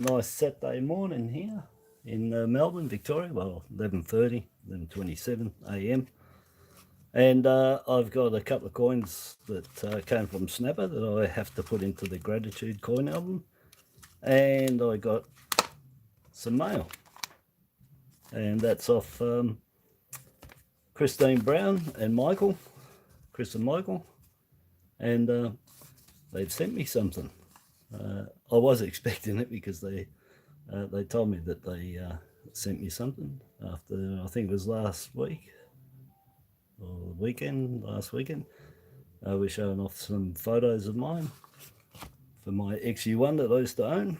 Nice Saturday morning here in Melbourne, Victoria. Well, 11:30, 11:27 a.m. And I've got a couple of coins that came from Snappa that I have to put into the gratitude coin album. And I got some mail. And that's off Christine Brown and Michael, Chris and Michael. And they've sent me something. I was expecting it because they told me that they sent me something after, I think it was last week or last weekend. I was showing off some photos of mine for my XU1 that I used to own,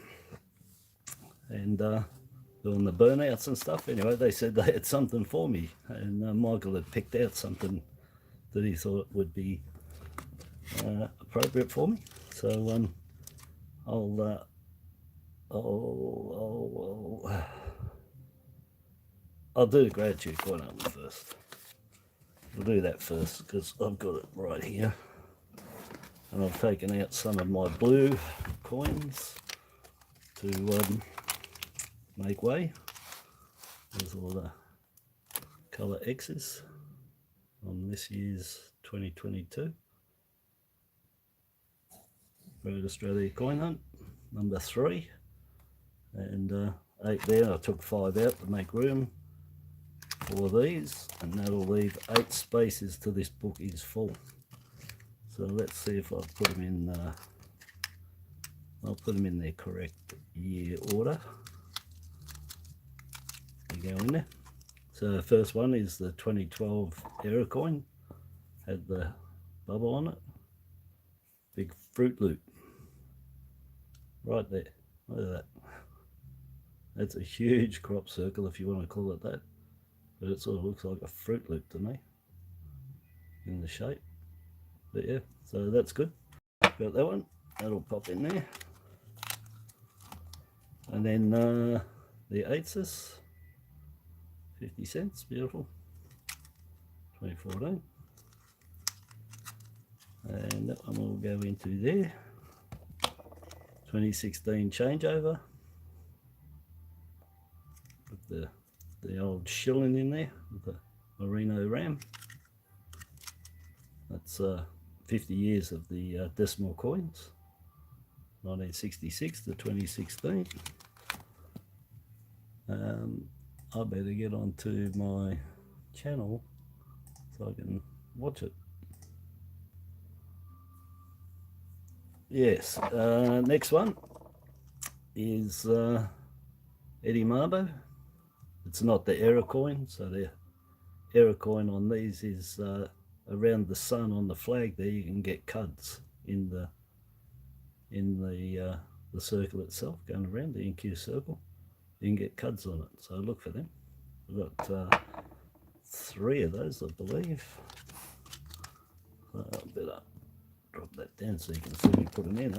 and doing the burnouts and stuff. Anyway, they said they had something for me, and Michael had picked out something that he thought would be appropriate for me. So I'll do the gratitude coin album first. We'll do that first because I've got it right here, and I've taken out some of my blue coins to make way. There's all the colour X's on this year's 2022 Great Australia Coin Hunt, number 3, and 8 there. I took 5 out to make room for these, and that'll leave 8 spaces till this book is full. So let's see if I put them in. I'll put them in their correct year order. They go in there. So the first one is the 2012 Era coin. Had the bubble on it. Big Fruit Loop. Right there. Look at that. That's a huge crop circle, if you want to call it that. But it sort of looks like a Fruit Loop to me in the shape. But yeah, so that's good. Got that one. That'll pop in there. And then the 8s, 50 cents, beautiful. 2014. And that one will go into there. 2016 changeover. With the old shilling in there with the merino ram. That's 50 years of the decimal coins, 1966 to 2016. I better get onto my channel so I can watch it. Yes, next one is Eddie Marbo. It's not the Era coin, so the Era coin on these is around the sun on the flag there. You can get cuds in the circle itself, going around the NQ circle. You can get cuds on it, so look for them. I've got 3 of those, I believe. I better drop that down so you can see me put them in.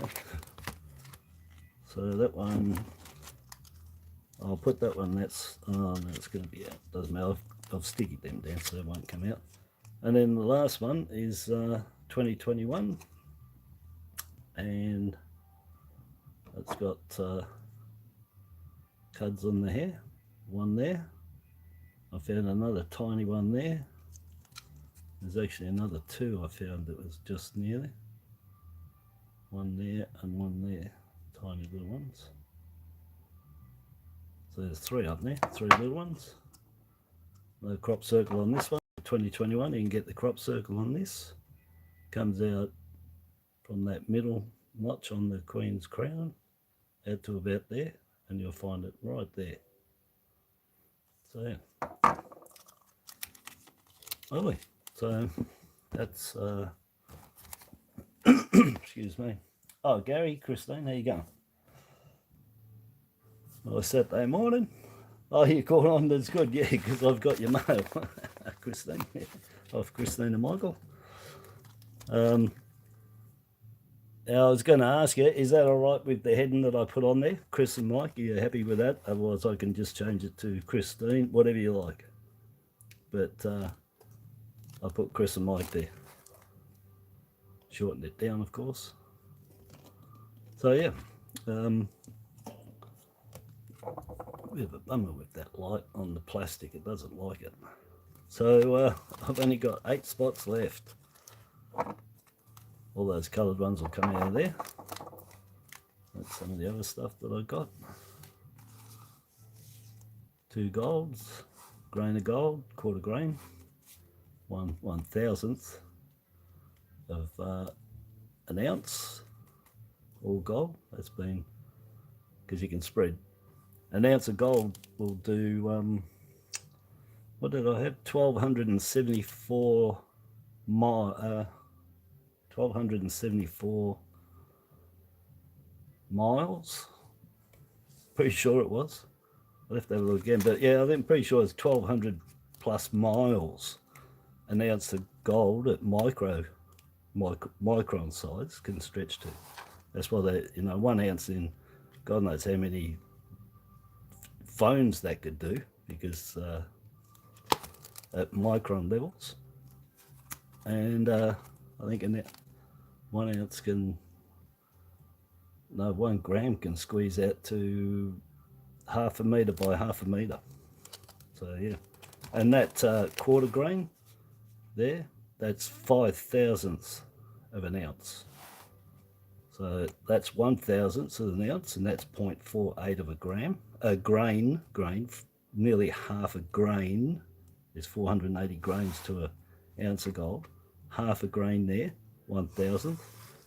So that one, I'll put that one. That's no, it's going to be out. Doesn't matter. I've sticky them down so they won't come out. And then the last one is 2021, and it's got cuds on the hair. One there. I found another tiny one there. There's actually another 2 I found that was just near there. One there and one there. Tiny little ones. So there's 3 up there, 3 little ones. No crop circle on this one. 2021, you can get the crop circle on this. Comes out from that middle notch on the Queen's crown, out to about there, and you'll find it right there. So yeah. Lovely. So that's excuse me. Oh, Gary, Christine, how you going? Well, Saturday morning. Oh, you caught on, that's good, yeah, because I've got your mail. Christine, yeah. Off Christine and Michael. I was going to ask you, is that all right with the heading that I put on there? Chris and Mike, are you happy with that? Otherwise, I can just change it to Christine, whatever you like. But I put Chris and Mike there. Shortened it down, of course. So, yeah. bit of a bummer with that light on the plastic, it doesn't like it. So I've only got 8 spots left. All those coloured ones will come out of there. That's some of the other stuff that I got. 2 golds, grain of gold, quarter grain, 1/1000th of an ounce, all gold. That's been, because you can spread an ounce of gold will do what did I have, 1274 miles, pretty sure it was. I'll have to have a look again, but yeah, I'm pretty sure it's 1200 plus miles an ounce of gold at micron size can stretch to. That's why they, 1 ounce in God knows how many phones that could do, because at micron levels. And I think in that 1 ounce can, no, 1 gram can squeeze out to 1/2 metre by 1/2 metre. So yeah, and that quarter grain there, that's 5/1000th of an ounce. So that's 1/1000th of an ounce, and that's 0.48 of a gram. A grain, nearly half a grain is 480 grains to an ounce of gold. Half a grain there, 1/1000th.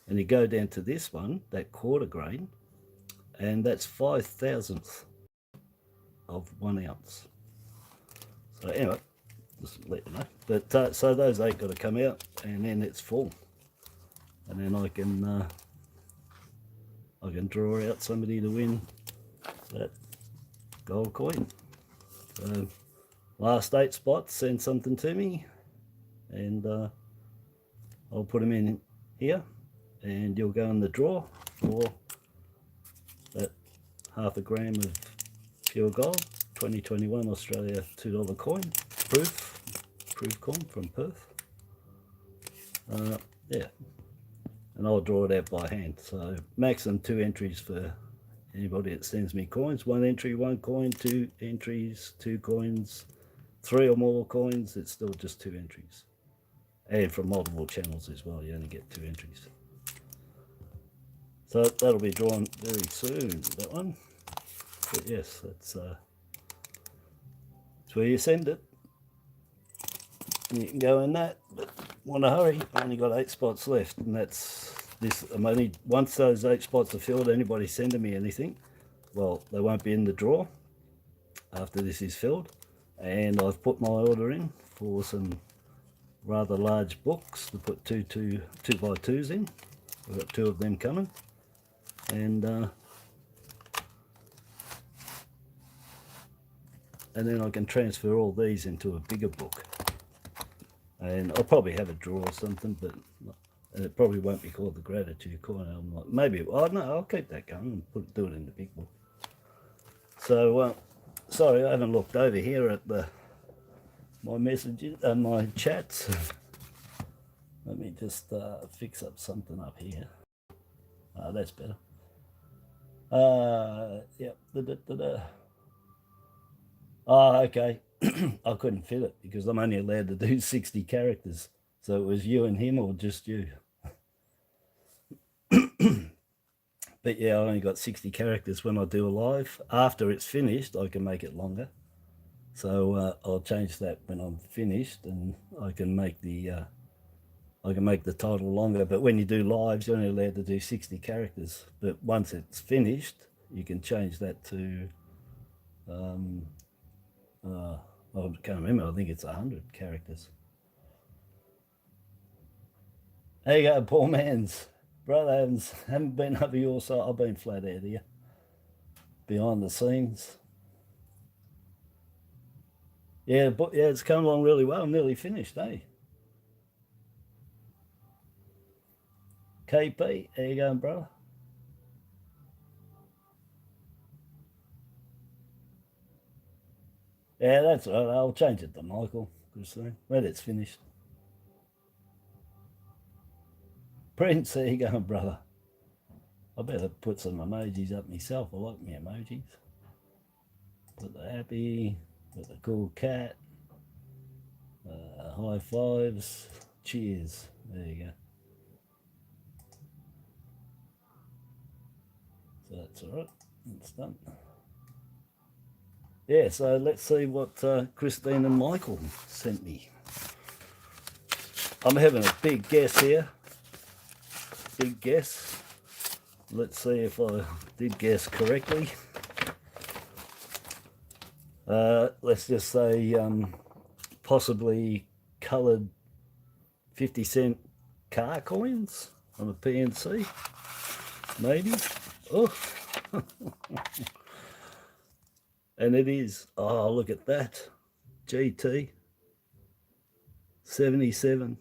And you go down to this one, that quarter grain, and that's 5/1000th of 1 ounce. So anyway, just let you know. But so those 8 got to come out, and then it's full, and then I can draw out somebody to win that gold coin. So last 8 spots, send something to me, and I'll put them in here, and you'll go in the draw for that 1/2 gram of pure gold, 2021 Australia $2 coin, proof coin from Perth. Yeah, and I'll draw it out by hand. So maximum 2 entries for anybody that sends me coins. 1 entry, 1 coin, 2 entries, 2 coins, 3 or more coins, it's still just 2 entries. And from multiple channels as well, you only get 2 entries. So that'll be drawn very soon, that one. But yes, that's where you send it. And you can go in that, but want to hurry, I only got 8 spots left, and that's this. I'm only, once those 8 spots are filled, anybody sending me anything, well, they won't be in the draw after this is filled. And I've put my order in for some rather large books to put 2x2s in. We've got 2 of them coming, and then I can transfer all these into a bigger book. And I'll probably have a draw or something, but it probably won't be called the gratitude coin. I'm like, maybe, oh no, I'll keep that going and do it in the big book. So sorry, I haven't looked over here at my messages and my chats. Let me just fix up something up here. That's better. Yep. Oh, okay. I couldn't fit it because I'm only allowed to do 60 characters. So it was you and him, or just you? But yeah, I only got 60 characters when I do a live. After it's finished, I can make it longer. So I'll change that when I'm finished, and I can make the title longer. But when you do lives, you're only allowed to do 60 characters. But once it's finished, you can change that to I can't remember, I think it's 100 characters. There you go, poor man's. Brother, haven't been over your side. I've been flat out here, behind the scenes. Yeah, but yeah, it's come along really well. I'm nearly finished, eh? KP, how you going, brother? Yeah, that's right. I'll change it to Michael, Christine, when it's finished. Prince, how you going, brother? I better put some emojis up myself. I like my emojis. Got the happy, got the cool cat, high fives, cheers. There you go. So that's all right. It's done. Yeah, so let's see what Christine and Michael sent me. I'm having a big guess here. Big guess. Let's see if I did guess correctly. Let's just say possibly coloured 50-cent car coins on a PNC. Maybe. Oh. And it is, oh, look at that. GT 77.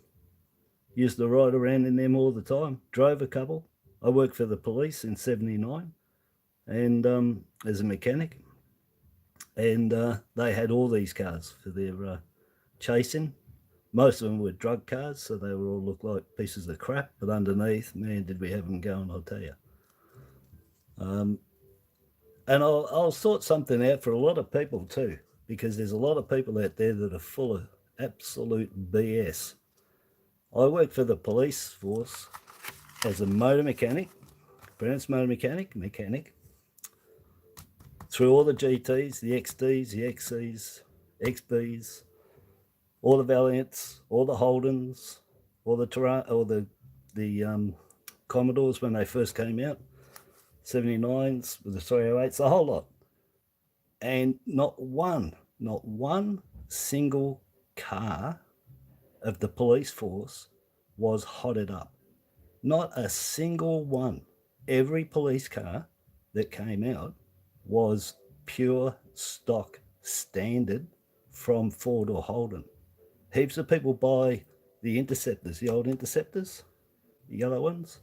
Used to ride around in them all the time. Drove a couple. I worked for the police in 79 and as a mechanic. And they had all these cars for their chasing. Most of them were drug cars, so they would all look like pieces of crap. But underneath, man, did we have them going, I'll tell you. And I'll sort something out for a lot of people too, because there's a lot of people out there that are full of absolute BS. I worked for the police force as a motor mechanic, pronounced motor mechanic, through all the GTs, the XDs, the XCs, XBs, all the Valiants, all the Holdens, all the Torana, all the Commodores when they first came out, 79s with the 308s, the whole lot. And not one single car of the police force was hotted up. Not a single one. Every police car that came out was pure stock standard from Ford or Holden. Heaps of people buy the Interceptors, the old Interceptors, the yellow ones,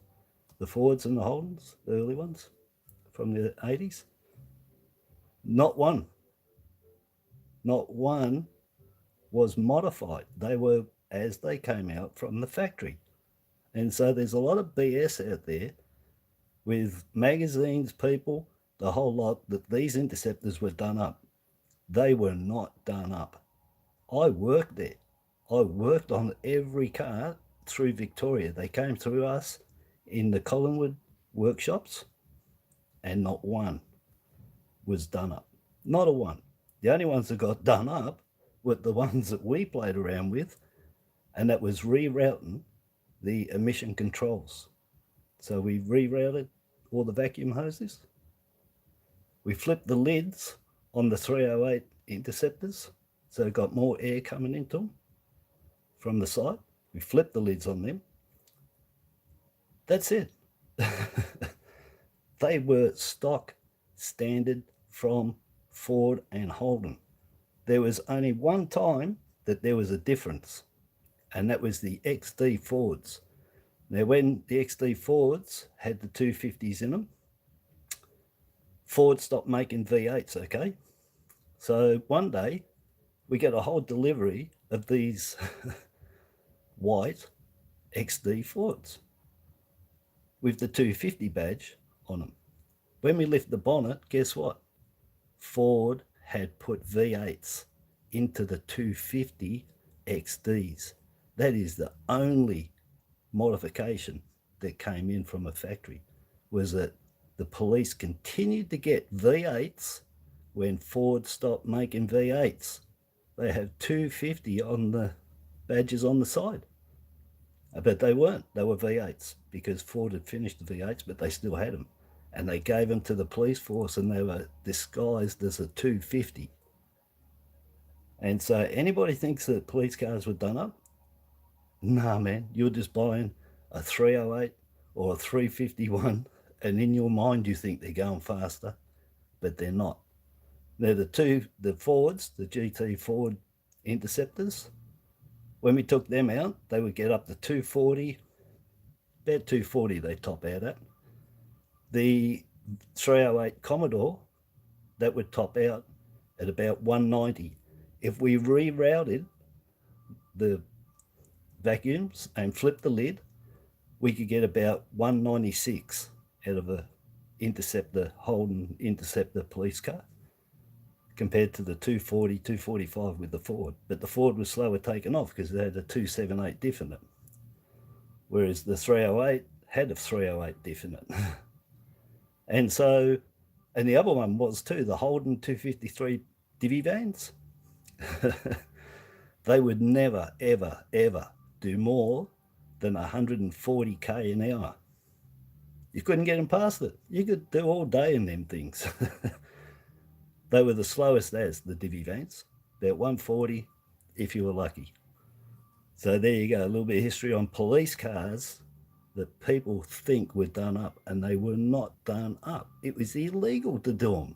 the Fords and the Holdens, the early ones from the 80s. Not one was modified. They were as they came out from the factory. And so there's a lot of BS out there with magazines, people, the whole lot, that these Interceptors were done up. They were not done up. I worked there. I worked on every car through Victoria. They came through us in the Collingwood workshops, and not one was done up. Not a one. The only ones that got done up were the ones that we played around with, and that was rerouting the emission controls. So we rerouted all the vacuum hoses. We flipped the lids on the 308 Interceptors, so it got more air coming into them from the side. We flipped the lids on them. That's it. They were stock standard from Ford and Holden. There was only one time that there was a difference, and that was the XD Fords. Now, when the XD Fords had the 250s in them, Ford stopped making V8s, okay? So one day, we get a whole delivery of these white XD Fords with the 250 badge on them. When we lift the bonnet, guess what? Ford had put V8s into the 250 XDs. That is the only modification that came in from a factory, was that the police continued to get V8s when Ford stopped making V8s. They have 250 on the badges on the side. But they weren't. They were V8s because Ford had finished the V8s, but they still had them. And they gave them to the police force, and they were disguised as a 250. And so anybody thinks that police cars were done up? Nah, man, you're just buying a 308 or a 351, and in your mind you think they're going faster, but they're not. Now the Fords, the GT Ford Interceptors, when we took them out, they would get up to 240, about 240 they top out at. The 308 Commodore, that would top out at about 190. If we rerouted the vacuums and flipped the lid, we could get about 196 out of a Interceptor, Holden Interceptor police car. compared to the 240, 245 with the Ford. But the Ford was slower taken off because it had a 278 diff in it, whereas the 308 had a 308 diff in it. And so, and the other one was too, the Holden 253 divvy vans. They would never, ever, ever do more than 140k an hour. You couldn't get them past it. You could do all day in them things. They were the slowest as the divvy vans, about 140 if you were lucky. So there you go, a little bit of history on police cars that people think were done up, and they were not done up. It was illegal to do them.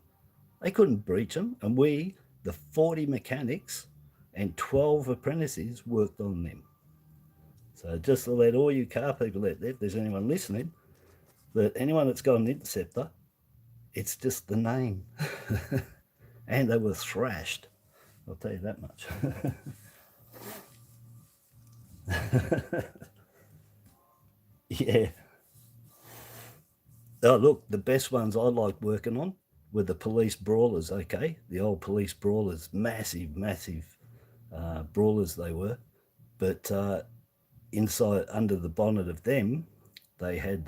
They couldn't breach them, and we, the 40 mechanics and 12 apprentices, worked on them. So just to let all you car people out there, if there's anyone listening, that anyone that's got an Interceptor, it's just the name. And they were thrashed, I'll tell you that much. Yeah. Oh, look, the best ones I liked working on were the police brawlers, okay? The old police brawlers, massive, massive brawlers they were. But inside, under the bonnet of them, they had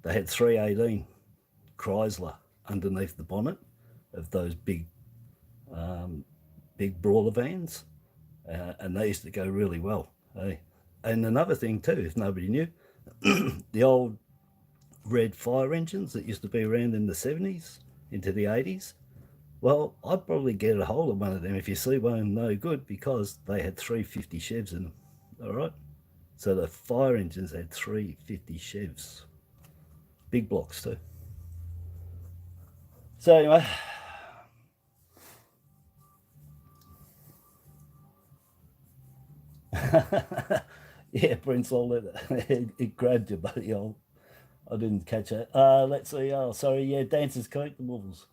318 Chrysler underneath the bonnet of those big brawler vans, and they used to go really well. Hey, and another thing too, if nobody knew, the old red fire engines that used to be around in the 70s into the 80s. Well, I'd probably get a hold of one of them if you see one no good, because they had 350 Chevs in them. All right, so the fire engines had 350 Chevs, big blocks too. So anyway, yeah, Prince, I'll let it grabbed you, buddy. I didn't catch it. Let's see. Oh, sorry. Yeah, Dancers Collectibles.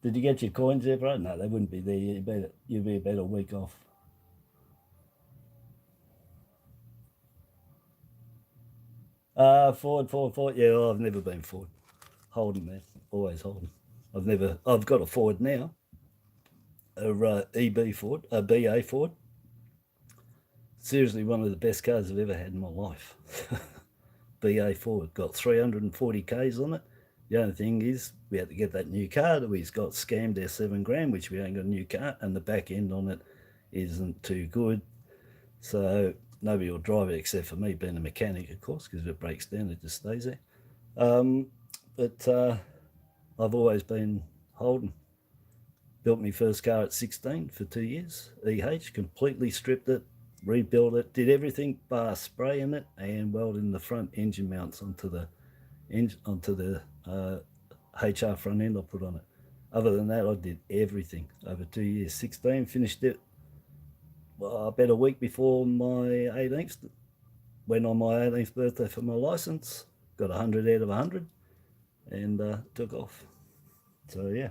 Did you get your coins there, bro? No, they wouldn't be there. You'd be about a week off. Ford. Yeah, well, I've never been Ford. Holden, man. Always Holden. I've got a Ford now. A EB Ford, a BA Ford. Seriously, one of the best cars I've ever had in my life. BA Ford, got 340 Ks on it. The only thing is, we had to get that new car that we've got scammed our $7,000, which we ain't got a new car, and the back end on it isn't too good. So nobody will drive it except for me, being a mechanic, of course, because if it breaks down, it just stays there. But I've always been Holden. Built my first car at 16 for 2 years. EH, completely stripped it, rebuilt it, did everything bar spraying it and welding the front engine mounts onto the HR front end I put on it. Other than that, I did everything over 2 years. 16, finished it about a week before my 18th. Went on my 18th birthday for my license, got 100 out of 100, and took off. So yeah.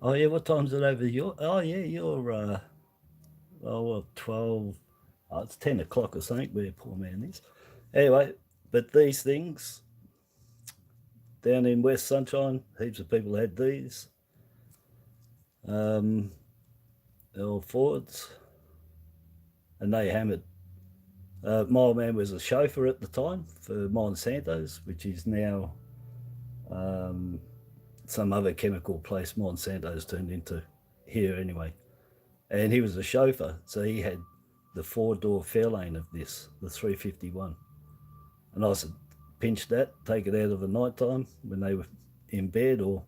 Oh yeah, what time's it over your? Oh yeah, you're 12. Oh, it's 10 o'clock or something where poor man is. Anyway, but these things down in West Sunshine, heaps of people had these. Old Fords, and they hammered. My old man was a chauffeur at the time for Monsanto's, which is now some other chemical place Monsanto's turned into here anyway. And he was a chauffeur, so he had the 4-door Fairlane of this, the 351. And I said, pinch that, take it out of the night time when they were in bed or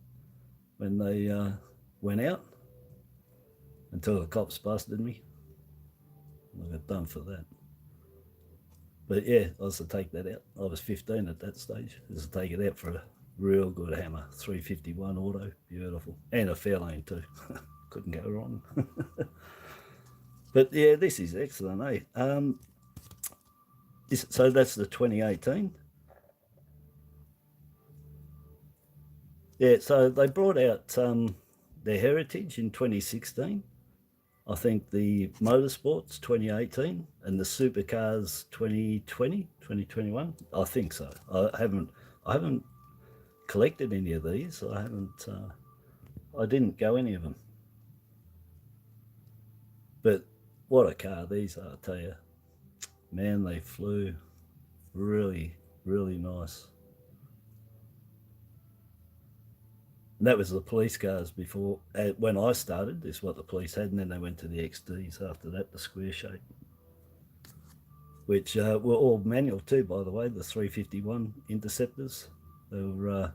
when they went out, until the cops busted me. I got done for that. But yeah, I was to take that out. I was 15 at that stage. I was to take it out for a real good hammer, 351 auto, beautiful, and a Fairlane too. Couldn't go wrong. But yeah, this is excellent, eh? So that's the 2018. Yeah, so they brought out their Heritage in 2016. I think the Motorsports 2018 and the Supercars 2020, 2021. I think so. I haven't collected any of these. I didn't go any of them. But what a car these are, I tell you. Man, they flew. Really, really nice. And that was the police cars before. When I started, this is what the police had, and then they went to the XDs after that, the square shape. Which were all manual too, by the way, the 351 Interceptors. They were,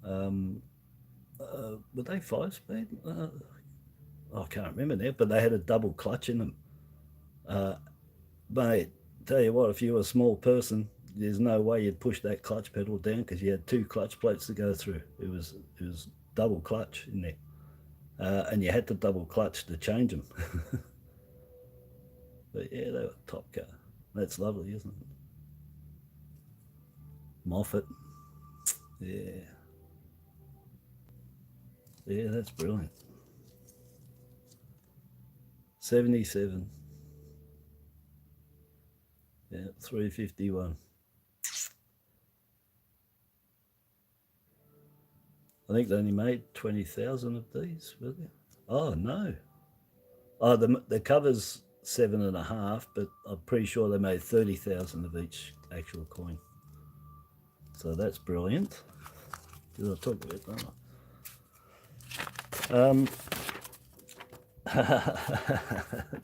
were they 5-speed? I can't remember now, but they had a double clutch in them. Mate, tell you what, if you were a small person, there's no way you'd push that clutch pedal down because you had 2 clutch plates to go through. It was double clutch in there, and you had to double clutch to change them. But yeah, they were top car. That's lovely, isn't it? Moffat. Yeah. Yeah, that's brilliant. 77. Yeah, 351. I think they only made 20,000 of these, were they? Oh, no. Oh, the cover's 7.5, but I'm pretty sure they made 30,000 of each actual coin. So that's brilliant. Did I talk about that?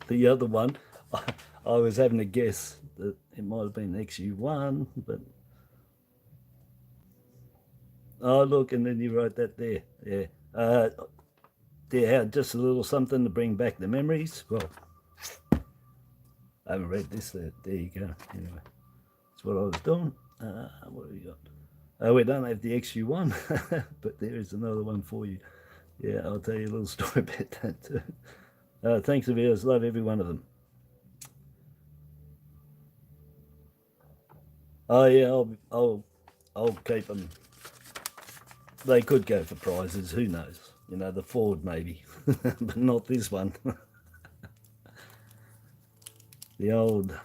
The other one, I was having a guess that it might have been XU1, but oh look, and then you wrote that there. Yeah. Yeah, just a little something to bring back the memories. Well, I haven't read this. There you go. Anyway, that's what I was doing. What have we got? We don't have the XU1, but there is another one for you. Yeah, I'll tell you a little story about that too. Thanks, viewers. Love every one of them. Oh yeah, I'll keep them. They could go for prizes. Who knows? You know, the Ford maybe, but not this one. The old.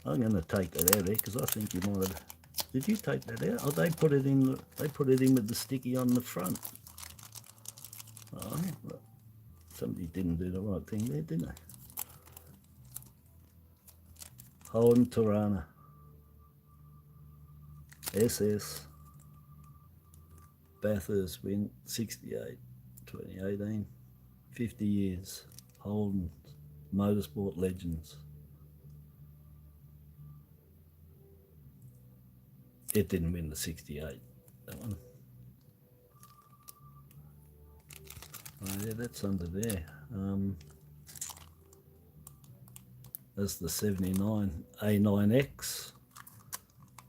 I'm going to take that out there because I think you might have. Did you take that out? Oh, they put it in. They put it in with the sticky on the front. Oh, well, somebody didn't do the right thing there, didn't they? Holden Torana. SS. Bathurst win 68, 2018. 50 years. Holden Motorsport Legends. It didn't win the 68, that one. Oh yeah, that's under there. That's the 79 A9X.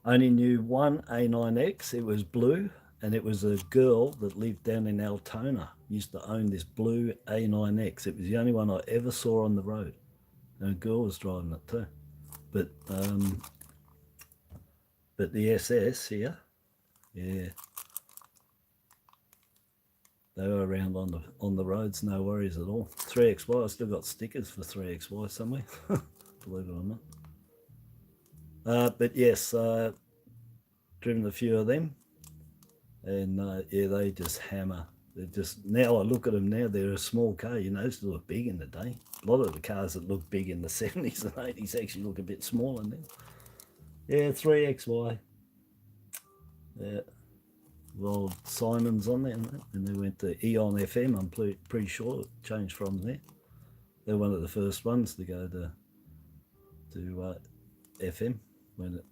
Only knew one A9X. It was blue, and it was a girl that lived down in Altona. Used to own this blue A9X. It was the only one I ever saw on the road. And a girl was driving it too. But the SS here, yeah, they were around on the roads, no worries at all. 3XY, I still got stickers for 3XY somewhere, believe it or not. But yes, driven a few of them, and yeah, they just hammer. They're just, now I look at them now, they're a small car. You know, they look big in the day. A lot of the cars that look big in the 70s and 80s actually look a bit smaller now. Yeah, 3XY. Yeah. Well, Simon's on there, and they went to Eon FM. I'm pretty sure it changed from there. They're one of the first ones to go to FM when it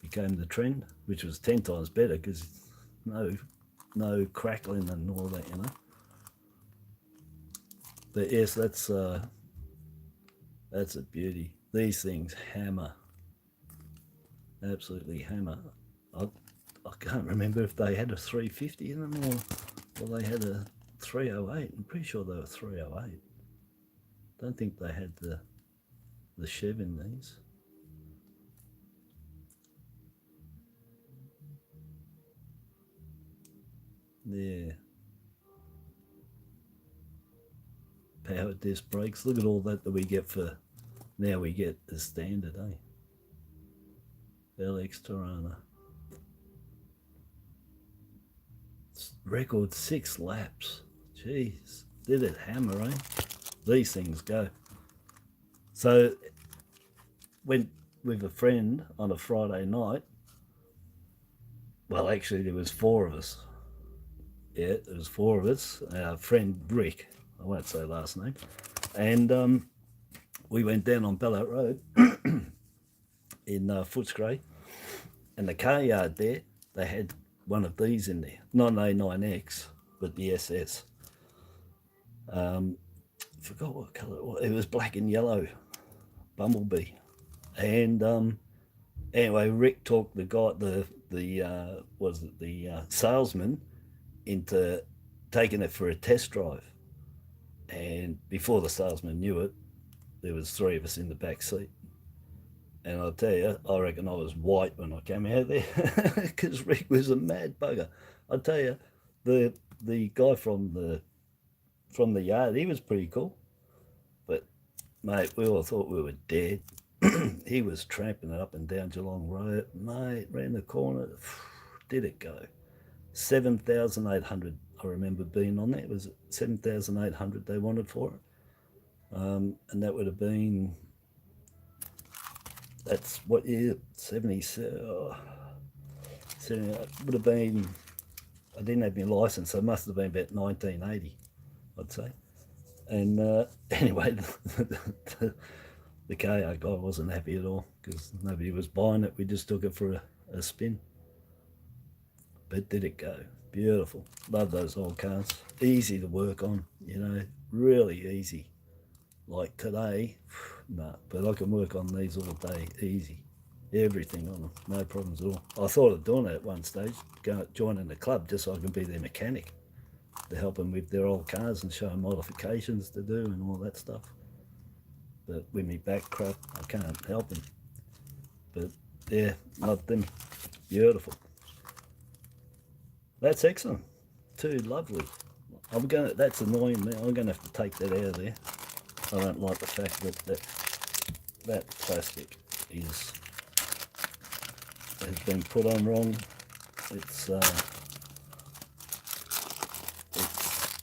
became the trend, which was 10 times better because no crackling and all that, you know. But yes, that's a beauty. These things hammer, absolutely hammer. I can't remember if they had a 350 in them or they had a 308. I'm pretty sure they were 308. Don't think they had the Chev in these. Yeah. power disc brakes. Look at all that we get for, now we get as standard, eh? LX Torana. Record 6 laps. Jeez, did it hammer, eh? These things go. So went with a friend on a Friday night. Well, actually there was 4 of us. Yeah, there was 4 of us. Our friend Rick, I won't say last name, and we went down on Ballarat Road in Footscray, and the car yard there, they had one of these in there, not an A9X, but the SS. Forgot what colour it was. It was black and yellow, Bumblebee. And anyway, Rick talked the guy, the salesman, into taking it for a test drive. And before the salesman knew it, there was 3 of us in the back seat. And I'll tell you, I reckon I was white when I came out there, because Rick was a mad bugger. I'll tell you, the guy from the yard, he was pretty cool. But mate, we all thought we were dead. He was tramping it up and down Geelong Road, mate, round the corner. Did it go? 7,800, I remember being on there. It was 7,800 they wanted for it. And that would have been, that's what year? 70, 70, it would have been, I didn't have my license, so it must have been about 1980, I'd say. And anyway, the KR guy wasn't happy at all because nobody was buying it. We just took it for a spin. But did it go? Beautiful. Love those old cars. Easy to work on, you know, really easy. Like today, no, but I can work on these all day, easy. Everything on them, no problems at all. I thought of doing it at one stage, joining the club just so I can be their mechanic, to help them with their old cars and show them modifications to do and all that stuff. But with me back crap, I can't help them. But yeah, not them. Beautiful. That's excellent. Too lovely. That's annoying me. I'm gonna have to take that out of there. I don't like the fact that plastic has been put on wrong.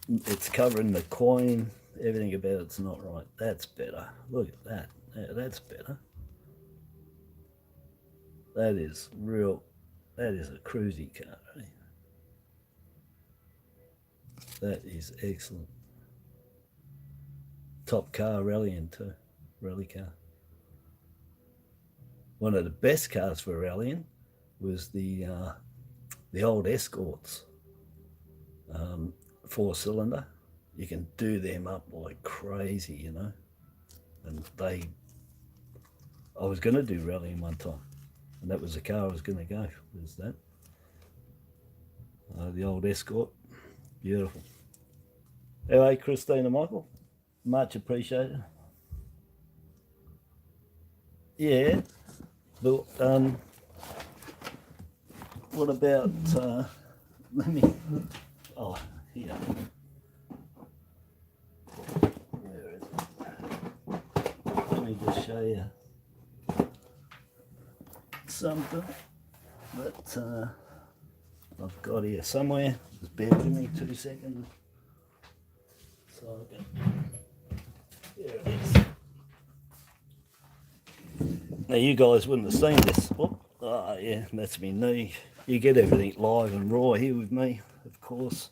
It's covering the coin. Everything about it's not right. That's better. Look at that. Yeah, that's better. That is real. That is a cruisy car. Eh? That is excellent. Top car rallying too. Rally car. One of the best cars for rallying was the old Escorts. 4-cylinder. You can do them up like crazy, you know. And I was going to do rallying one time, and that was the car I was going to go, was that. The old Escort. Beautiful. Anyway, Christine and Michael, much appreciated. Yeah, but what about, let me, oh, here. Where is it? Let me just show you something that I've got here somewhere. Just bear with me 2 seconds. So here it is. Now you guys wouldn't have seen this. Oh yeah, that's me knee. You get everything live and raw here with me, of course.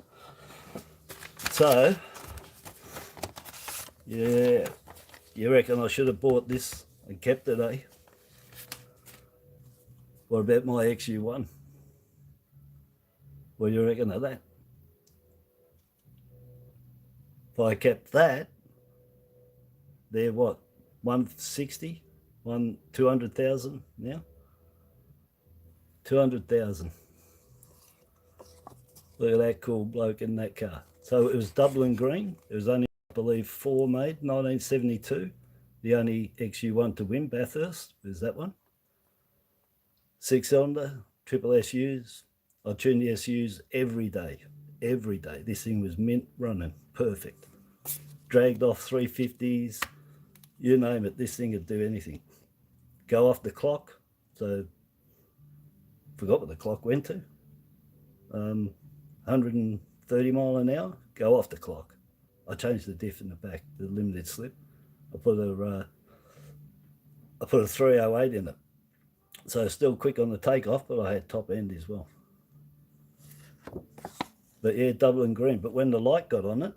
So yeah, you reckon I should have bought this and kept it, eh? What about my XU1? What do you reckon of that? If I kept that, they're what, 160, 200,000 now? 200,000. Look at that cool bloke in that car. So it was Dublin green. It was only, I believe, 4 made, 1972. The only XU1 to win, Bathurst, is that one. 6-cylinder, triple SUs. I tune the SUs every day. Every day. This thing was mint running, perfect. dragged off 350s, you name it, this thing would do anything. Go off the clock, so forgot what the clock went to. 130 mile an hour, go off the clock. I changed the diff in the back, the limited slip. I put a 308 in it, so still quick on the takeoff, but I had top end as well. But yeah, double and green. But when the light got on it,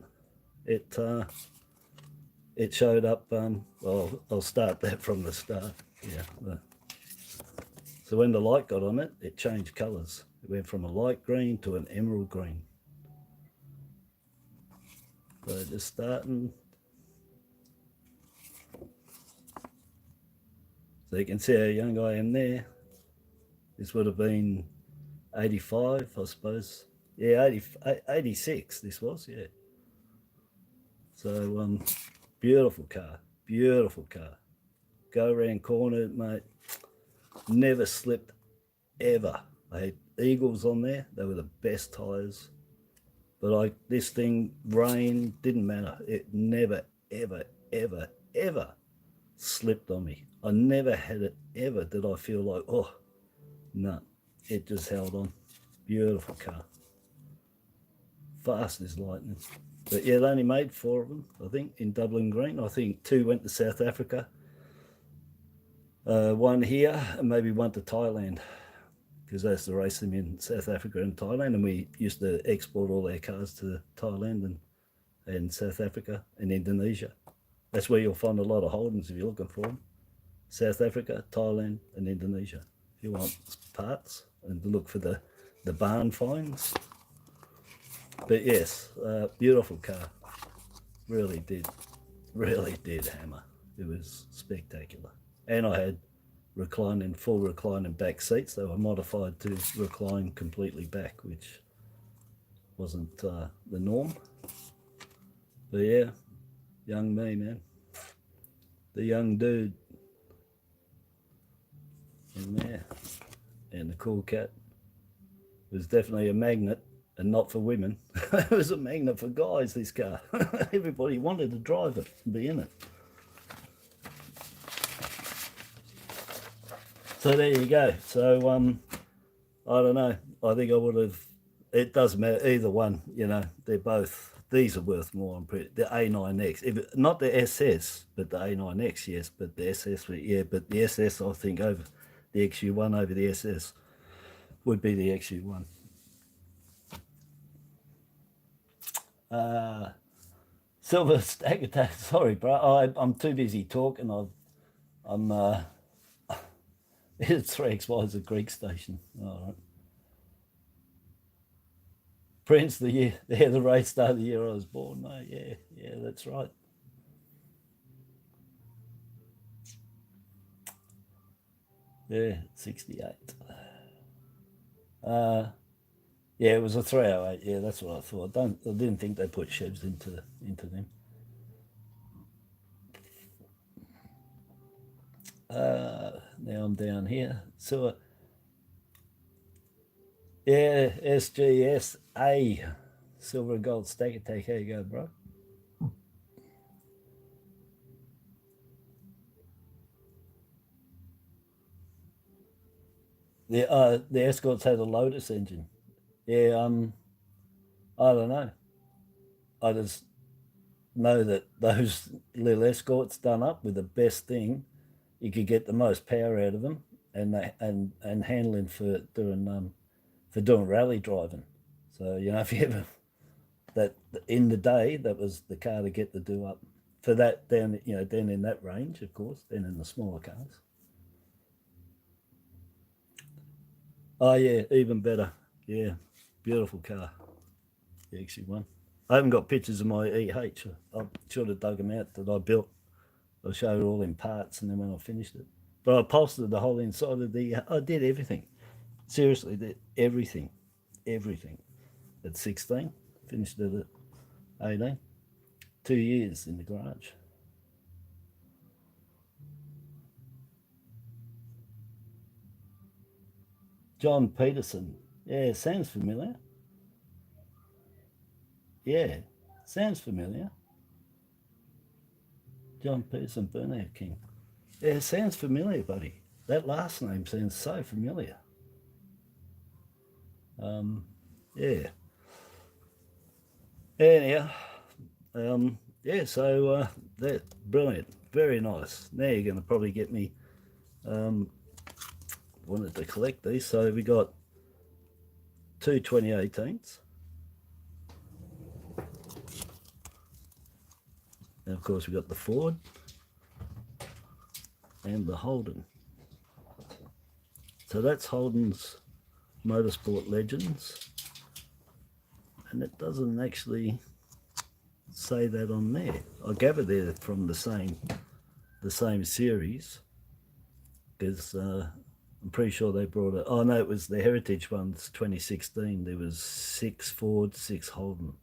it showed up. Well, I'll start that from the start. Yeah. So when the light got on it, it changed colours. It went from a light green to an emerald green. So just starting. So you can see how young I am there. This would have been 85, I suppose. Yeah, 86 this was, yeah. So, beautiful car, beautiful car. Go around corner, mate. Never slipped, ever. I had Eagles on there. They were the best tyres. But this thing, rain, didn't matter. It never, ever, ever, ever slipped on me. I never had it ever did I feel like, oh, no. It just held on. Beautiful car. Fast as lightning. But yeah, they only made 4 of them, I think, in double and green. I think 2 went to South Africa. 1 here, and maybe 1 to Thailand, because I used to race them in South Africa and Thailand, and we used to export all our cars to Thailand and South Africa and Indonesia. That's where you'll find a lot of Holdens if you're looking for them. South Africa, Thailand, and Indonesia. If you want parts and look for the barn finds. But yes, beautiful car. Really did hammer. It was spectacular. And I had full reclining back seats. They were modified to recline completely back, which wasn't the norm. But yeah, young me, man. The young dude in there. And the cool cat was definitely a magnet, and not for women. It was a magnet for guys, this car. Everybody wanted to drive it and be in it. So there you go. So I don't know. I think I would have. It doesn't matter either one. You know, they're both. These are worth more. I'm pretty. The A9X, not the SS, but the A9X, yes. But the SS, yeah. But the SS, I think over the XU1 over the SS would be the XU1. Silver stack attack. Sorry, bro. I'm too busy talking. It's 3XY is a Greek station. All right. Prince, the race started the year I was born, mate. Yeah, that's right. Yeah, 68. Yeah, it was a 308. Yeah, that's what I thought. I didn't think they put Chevs into them. Now I'm down here. So yeah, SGSA, silver and gold stack attack. How you go, bro? The Escorts had a Lotus engine. Yeah, I don't know. I just know that those little Escorts done up with the best thing, you could get the most power out of them, and handling for doing rally driving. So you know, if you ever that in the day, that was the car to get the do up for that down in that range, of course, then in the smaller cars. Oh yeah, even better. Yeah, beautiful car. The XU1. I haven't got pictures of my EH. I should have dug them out that I built. I showed all in parts, and then when I finished it, but I upholstered the whole inside of the. I did everything. Seriously, did everything. At 16, finished it at 18. 2 years in the garage. John Peterson. Yeah, sounds familiar. Yeah, sounds familiar. John Peterson, Burnout King. Yeah, it sounds familiar, buddy. That last name sounds so familiar. Yeah. Anyhow, yeah, so that's brilliant. Very nice. Now you're going to probably get me wanted to collect these. So we got two 2018s. And of course we got the Ford and the Holden. So that's Holden's Motorsport Legends. And it doesn't actually say that on there. I gather they're from the same series, because I'm pretty sure they brought it. Oh no, it was the Heritage ones, 2016. There was 6 Ford, 6 Holden,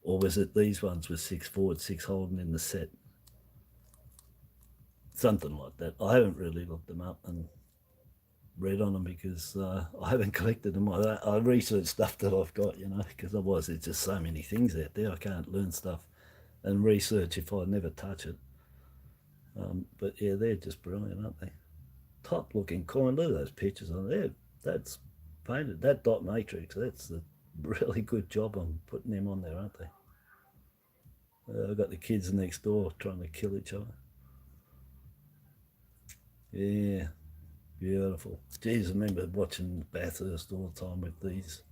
or was it these ones with 6 Ford, 6 Holden in the set? Something like that. I haven't really looked them up and read on them, because I haven't collected them. I research stuff that I've got, you know, because otherwise there's just so many things out there. I can't learn stuff and research if I never touch it. But yeah, they're just brilliant, aren't they? Top looking coin. Look at those pictures on there. That's painted. That dot matrix, that's a really good job on putting them on there, aren't they? I've got the kids next door trying to kill each other. Yeah. Beautiful. Geez, I remember watching Bathurst all the time with these.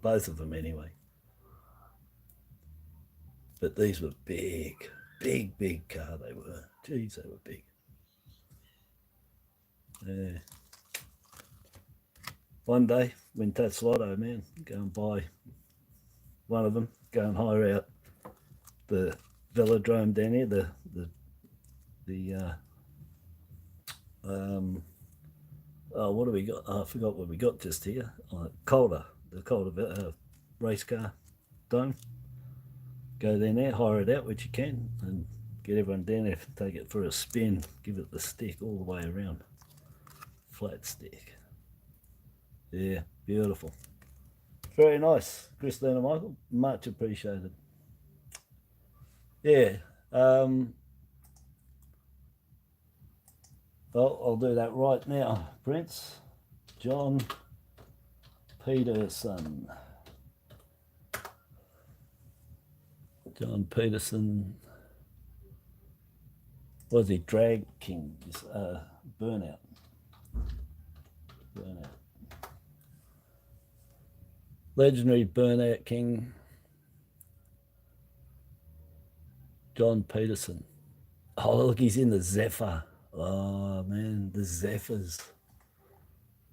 Both of them anyway. But these were big, big car they were. Geez, they were big. Yeah. One day, win Tats Lotto, man, go and buy one of them, go and hire out the velodrome down here, oh, what do we got? Oh, I forgot what we got just here. The Calder race car dome. Go down there, hire it out, which you can, and get everyone down there, take it for a spin, give it the stick all the way around. Flat stick. Yeah, beautiful. Very nice, Christina Michael. Much appreciated. Yeah. Well, I'll do that right now. Prince John Peterson. John Peterson. Was he Drag King? Burnout. Legendary Burnout King. John Peterson. Oh, look, he's in the Zephyr. Oh, man, the Zephyrs.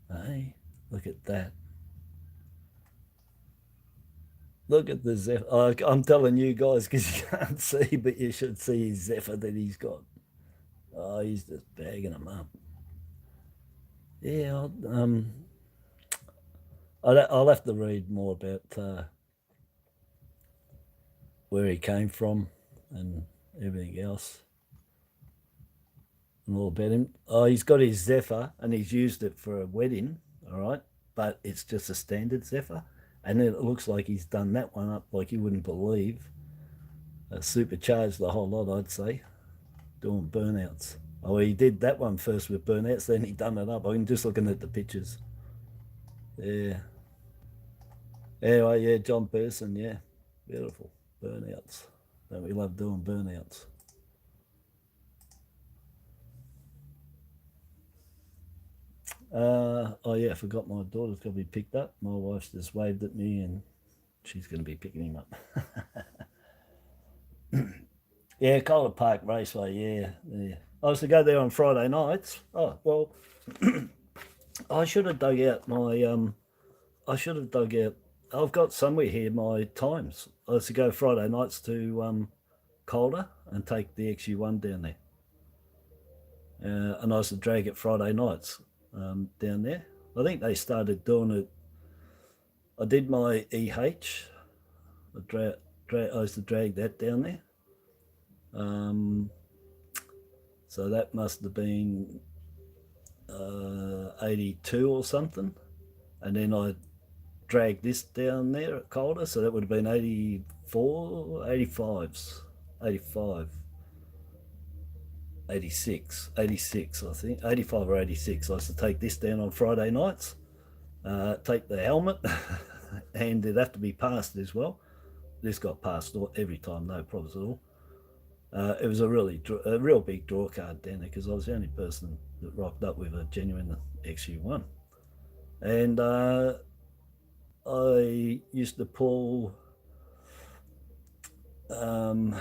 Hey, look at that. Look at the Zephyr. Oh, I'm telling you guys, because you can't see, but you should see his Zephyr that he's got. Oh, he's just bagging them up. Yeah, I'll have to read more about where he came from and everything else. And all about him. Oh, he's got his Zephyr and he's used it for a wedding, all right? But it's just a standard Zephyr. And then it looks like he's done that one up like you wouldn't believe. Supercharged the whole lot, I'd say, doing burnouts. Oh, he did that one first with burnouts, then he done it up. I'm just looking at the pictures. Yeah. Anyway, yeah, John Pearson, yeah. Beautiful. Burnouts. Don't we love doing burnouts? Oh yeah, I forgot my daughter's going to be picked up. My wife's just waved at me and she's going to be picking him up. Yeah, Calder Park Raceway, yeah. I was to go there on Friday nights. Oh, well, I should have dug out my, I've got somewhere here my times. I was to go Friday nights to Calder and take the XU1 down there. And I was to drag it Friday nights down there. I think they started doing it. I did my EH. I used to drag that down there. So that must have been 82 or something. And then I dragged this down there at Calder, so that would have been 84, 85s, 85. 86 I think, 85 or 86. I used to take this down on Friday nights, take the helmet and it'd have to be passed as well. This got passed every time, no problems at all. It was a real big draw card down there because I was the only person that rocked up with a genuine XU1. And I used to pull, I'd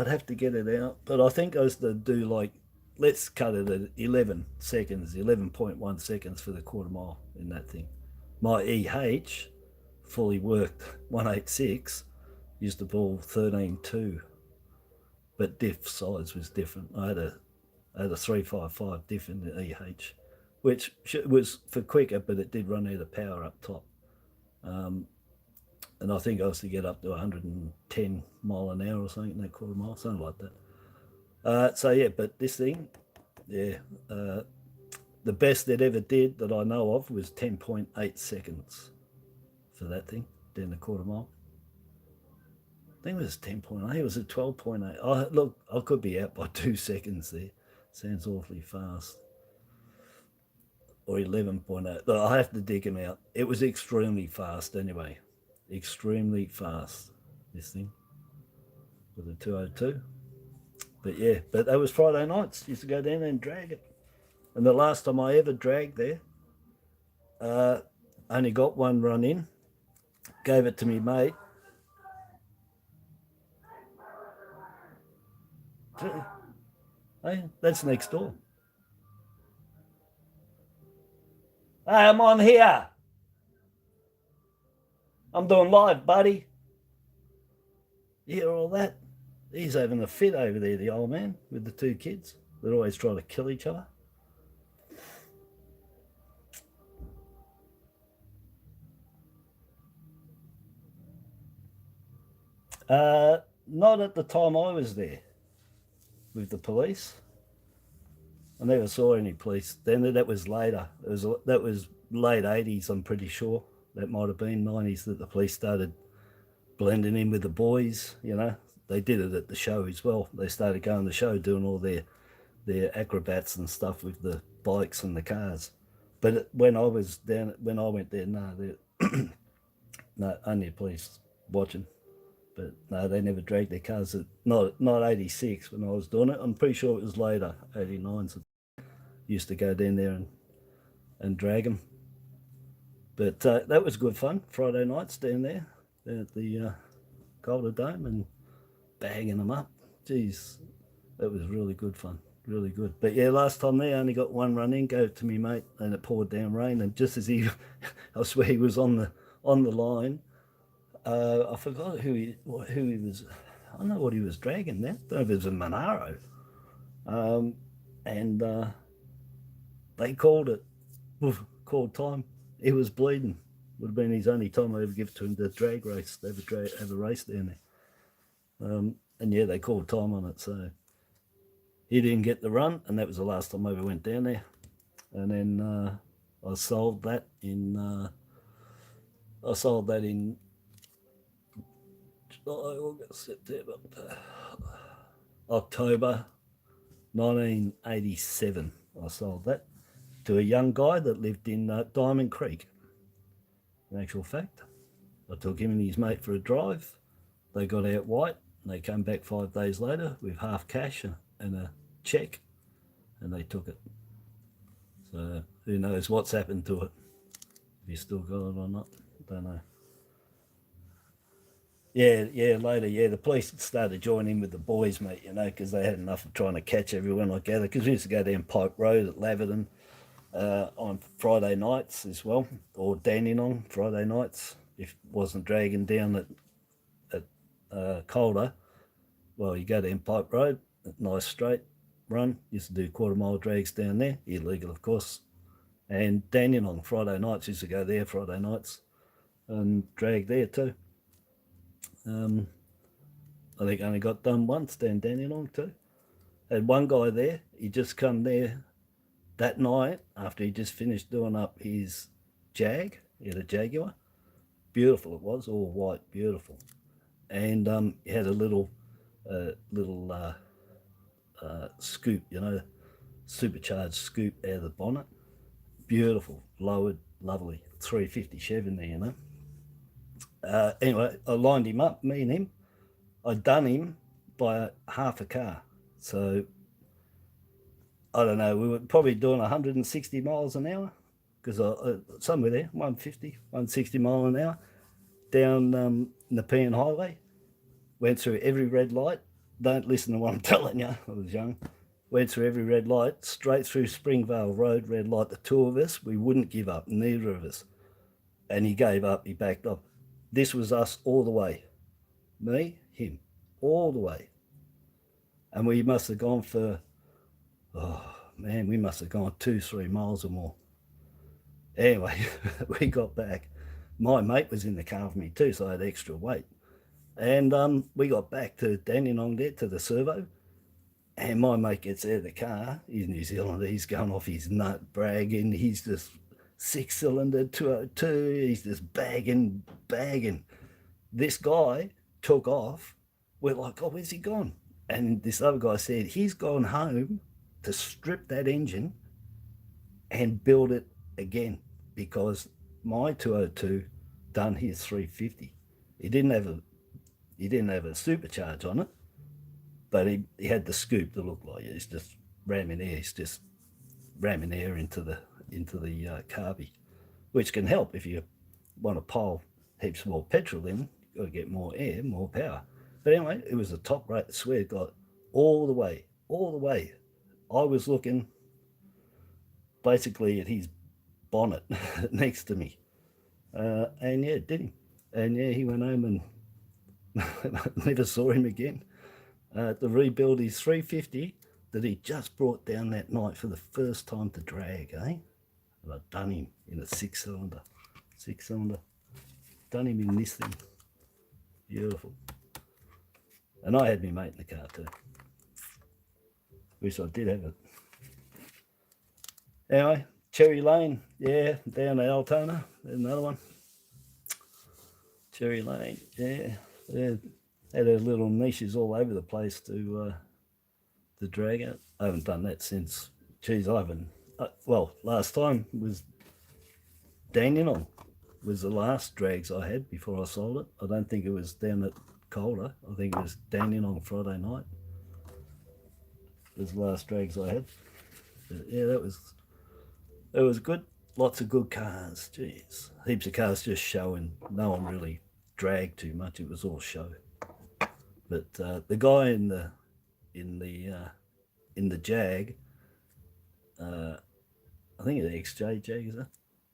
have to get it out, but I think I used to do like, let's cut it at 11 seconds, 11.1 seconds for the quarter mile in that thing. My EH, fully worked 186, used to pull 13.2, but diff size was different. I had a 355 diff in the EH, which was for quicker, but it did run out of power up top. And I think I was to get up to 110 mile an hour or something in that quarter mile, something like that. So yeah, but this thing, yeah, the best it ever did that I know of was 10.8 seconds for that thing down the quarter mile. I think it was 10.8, it was at 12.8. Oh, look, I could be out by 2 seconds there. Sounds awfully fast. Or 11.8. I have to dig him out. It was extremely fast anyway. Extremely fast, this thing, with a 202. But yeah, but that was Friday nights. Used to go down there and drag it. And the last time I ever dragged there, only got one run in, gave it to me mate. Hey, that's next door. Hey, I'm on here. I'm doing live, buddy. You hear all that? He's having a fit over there, the old man, with the two kids that always try to kill each other. Not at the time I was there with the police. I never saw any police. Then that was later. That was late 80s, I'm pretty sure. That might have been 90s that the police started blending in with the boys, you know. They did it at the show as well. They started going to the show doing all their acrobats and stuff with the bikes and the cars. But when I went there, no, only police watching. But no, they never dragged their cars. Not 86 when I was doing it. I'm pretty sure it was later, 89. So used to go down there and drag them. But that was good fun. Friday nights down there at the Golden Dome and bagging them up. Jeez, that was really good fun. Really good. But yeah, last time there, I only got one run in, gave it to me mate, and it poured down rain. And just as he, I swear he was on the line, I forgot who he was. I don't know what he was dragging there. I don't know if it was a Monaro. And they called it. Called time. He was bleeding. Would have been his only time I ever give to him the drag race. They have a race down there. And yeah, they called time on it. So he didn't get the run, and that was the last time I ever went down there. And then I sold that in July, August, September, October 1987. I sold that to a young guy that lived in Diamond Creek. In actual fact, I took him and his mate for a drive. They got out white, and they came back 5 days later with half cash and a check, and they took it. So who knows what's happened to it? If you still got it or not, don't know. Yeah, later, yeah, the police started joining in with the boys, mate, you know, because they had enough of trying to catch everyone, I gather, because we used to go down Pipe Road at Laverton on Friday nights as well, or Dandenong Friday nights, if it wasn't dragging down at Calder. Well, you go down Pipe Road, nice straight run, used to do quarter mile drags down there, illegal of course, and Dandenong Friday nights, used to go there Friday nights and drag there too. I think I only got done once down Dandenong too. Had one guy there, he just come there that night after he just finished doing up his Jag. He had a Jaguar. Beautiful it was, all white, beautiful. And he had a little scoop, you know, supercharged scoop out of the bonnet. Beautiful, lowered, lovely 350 Chev in there, you know. Anyway, I lined him up, me and him. I'd done him by half a car. So, I don't know, we were probably doing 160 miles an hour, because somewhere there, 150, 160 mile an hour, down Nepean Highway. Went through every red light. Don't listen to what I'm telling you. I was young. Went through every red light, straight through Springvale Road, red light. The two of us, we wouldn't give up, neither of us. And he gave up, he backed up. This was us all the way. Me, him, all the way. And we must have gone for, oh man, we must have gone 2-3 miles or more. Anyway, we got back. My mate was in the car with me too, so I had extra weight. And we got back to Dandenong there, to the servo. And my mate gets out of the car. He's New Zealander. He's going off his nut, bragging. He's just 6-cylinder 202. He's just bagging. This guy took off. We're like, oh, where's he gone? And this other guy said, he's gone home to strip that engine and build it again, because my 202 done his 350. He didn't have a supercharge on it, but he had the scoop to look like he's just ramming air. He's just ramming air into the carby, which can help if you want to pile heaps more petrol in. You've got to get more air, more power. But anyway, it was a top rate. I swear to God, all the way. I was looking basically at his bonnet next to me, and yeah, did him. And yeah, he went home and never saw him again. To rebuild his 350 that he just brought down that night for the first time to drag, eh? And I'd done him in a 6-cylinder. Done him in this thing. Beautiful. And I had me mate in the car too. Wish I did have it. Anyway, Cherry Lane, yeah, down at Altona, another one. Cherry Lane, yeah. Had her little niches all over the place to drag out. I haven't done that since, geez, I haven't, well, last time was Dandenong was the last drags I had before I sold it. I don't think it was down at Calder. I think it was Dandenong Friday night. It was the last drags I had. But yeah, it was good. Lots of good cars, jeez. Heaps of cars just showing. No one really dragged too much. It was all show. But the guy in the Jag, I think it's XJ Jag, is it?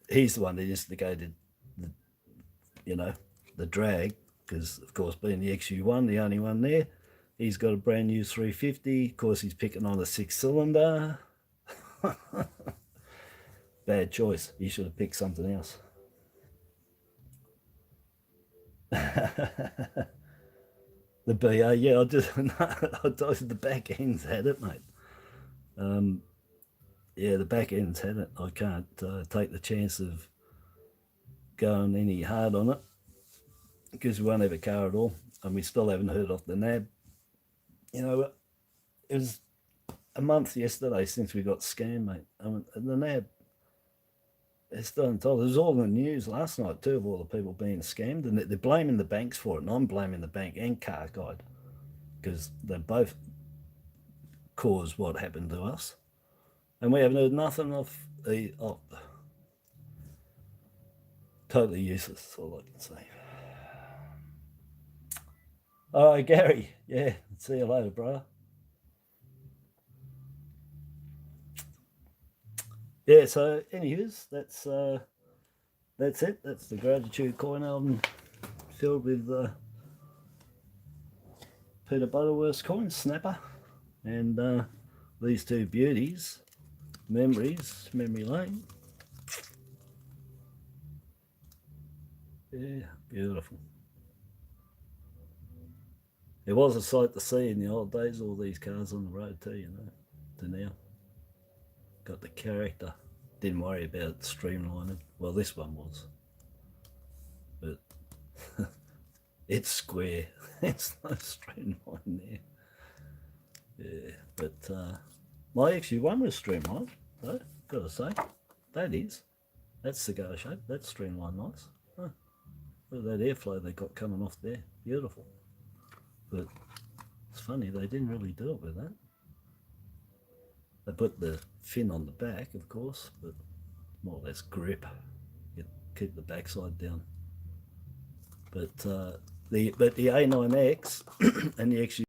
He's the one that instigated the drag, because of course being the XU1, the only one there, he's got a brand new 350. Of course he's picking on a 6-cylinder. Bad choice. He should have picked something else. The BA, yeah, I the back ends had it, mate. Yeah, the back ends had it. I can't take the chance of going any hard on it, because we won't have a car at all, and we still haven't heard off the NAB. You know, it was a month yesterday since we got scammed, mate. And the NAB, it's still haven't told. It was all in the news last night too, of all the people being scammed, and they're blaming the banks for it, and I'm blaming the bank and Car Guide, because they both caused what happened to us, and we haven't heard nothing off the. Totally useless, that's all I can say. All right, Gary. Yeah, see you later, brother. Yeah, so anyways, that's it. That's the Gratitude coin album filled with Peter Butterworth's coins, Snappa, and these two beauties, Memory Lane. Yeah, beautiful. It was a sight to see in the old days, all these cars on the road too, you know, to now. Got the character. Didn't worry about streamlining. Well, this one was. But it's square. It's no streamline there. Yeah, but my XU1 was streamlined, though, gotta say. That's cigar shape. That's streamlined nice. Huh. Look at that airflow they got coming off there. Beautiful. But it's funny, they didn't really do it with that. They put the fin on the back, of course, but more or less grip. You keep the backside down. But the A9X and the XU,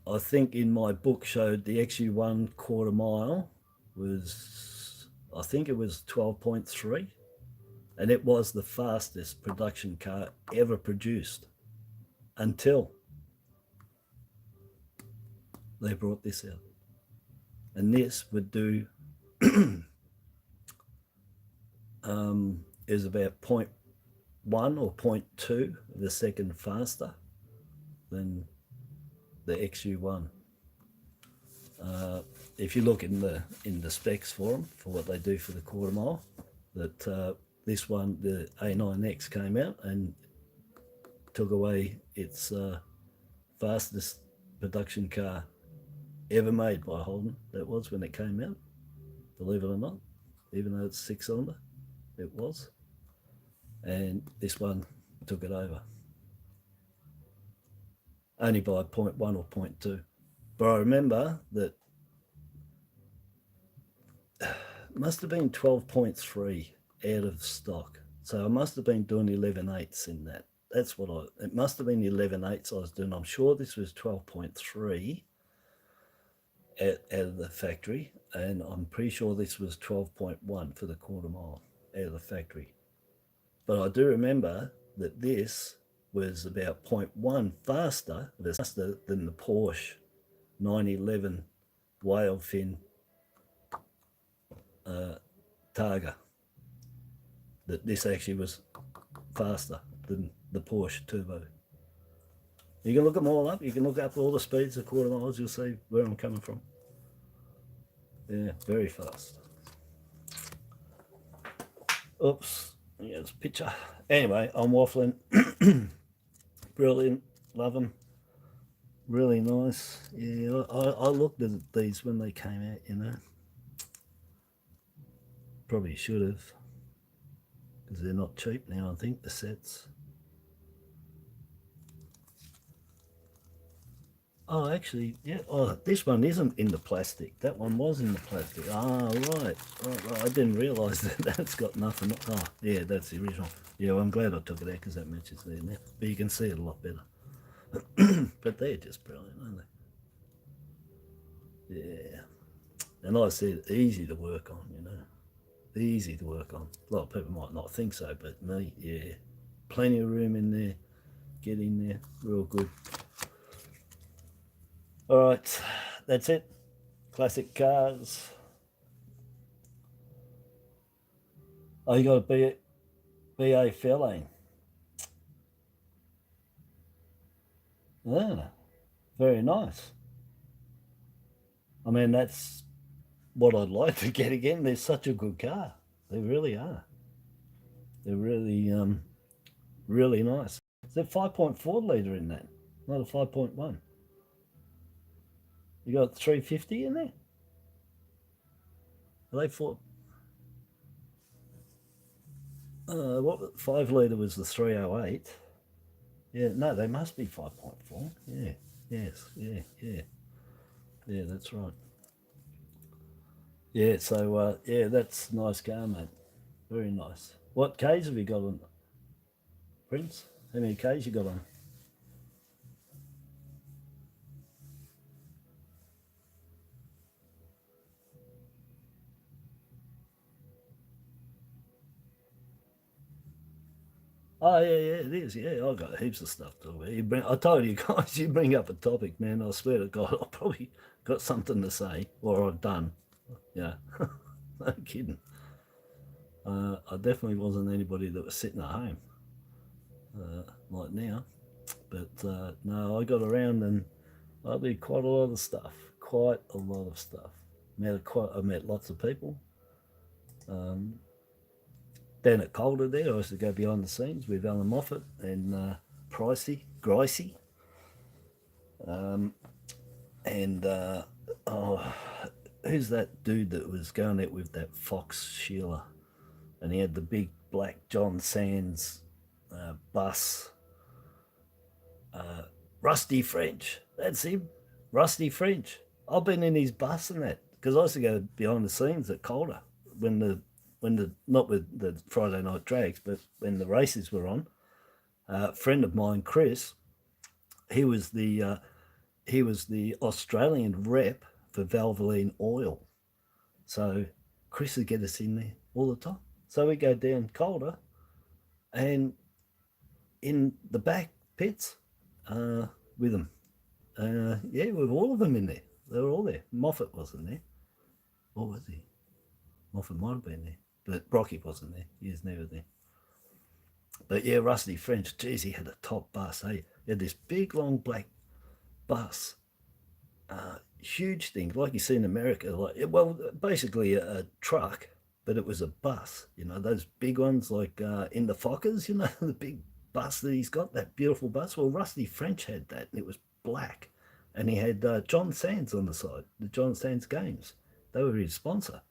I think in my book showed the XU1 quarter mile was, I think it was 12.3, and it was the fastest production car ever produced until they brought this out. And this would do is about 0.1 or 0.2 of a second faster than the XU1. If you look in the specs for them, for what they do for the quarter mile, that this one, the A9X, came out and took away its fastest production car ever made by Holden. That was when it came out, believe it or not, even though it's 6-cylinder, it was. And this one took it over, only by 0.1 or 0.2. But I remember that must have been 12.3 out of stock. So I must have been doing 11/8 in that. That's what it must have been 11/8 I was doing. I'm sure this was 12.3 out of the factory, and I'm pretty sure this was 12.1 for the quarter mile out of the factory. But I do remember that this was about 0.1 faster than the Porsche 911 whale fin Targa. That this actually was faster than the Porsche Turbo. You can look them all up. You can look up all the speeds of quarter miles. You'll see where I'm coming from. Yeah, very fast. Oops, here's a picture. Anyway, I'm waffling. Brilliant, love them. Really nice. Yeah, I looked at these when they came out, you know. Probably should have, because they're not cheap now, I think, the sets. Oh, actually, yeah. Oh, this one isn't in the plastic. That one was in the plastic. Ah, right. I didn't realise that that's got nothing. Oh, yeah, that's the original. Yeah, well, I'm glad I took it out because that matches there now. But you can see it a lot better. But they're just brilliant, aren't they? Yeah. And like I said, easy to work on, you know. Easy to work on. A lot of people might not think so, but me, yeah. Plenty of room in there. Get in there. Real good. All right, that's it. Classic cars. Oh, you got a BA Fairlane. Yeah, very nice. I mean, that's what I'd like to get again. They're such a good car. They really are. They're really, really nice. Is there 5.4 litre in that? Not a 5.1. You got 350 in there? Are they four? What 5 litre was the 308? Yeah, no, they must be 5.4. Yeah, yes, yeah. Yeah, that's right. Yeah, so yeah, that's a nice car, mate. Very nice. What Ks have you got on, Prince? How many Ks you got on? Oh yeah, it is. Yeah, I've got heaps of stuff to talk about. I told you guys, you bring up a topic, man. I swear to God, I've probably got something to say, or I've done. Yeah, no kidding. I definitely wasn't anybody that was sitting at home like now, but no, I got around and I did quite a lot of stuff. Quite a lot of stuff. I met lots of people. Down at Calder there, I used to go behind the scenes with Alan Moffat and Gricey. And oh, who's that dude that was going out with that Fox Sheila, and he had the big black John Sands bus? Rusty French. That's him. Rusty French. I've been in his bus and that because I used to go behind the scenes at Calder when the not with the Friday night drags, but when the races were on. A friend of mine, Chris, he was the Australian rep for Valvoline Oil. So Chris would get us in there all the time. So we go down Calder, and in the back pits with them. Yeah, with all of them in there. They were all there. Moffat wasn't there. Or was he? Moffat might have been there. But Brocky wasn't there. He was never there. But yeah, Rusty French, geez, he had a top bus. He had this big, long black bus. Huge thing, like you see in America. Like, well, basically a truck, but it was a bus. You know, those big ones like in the Fockers, you know, the big bus that he's got, that beautiful bus. Well, Rusty French had that, and it was black. And he had John Sands on the side, the John Sands Games. They were his sponsor.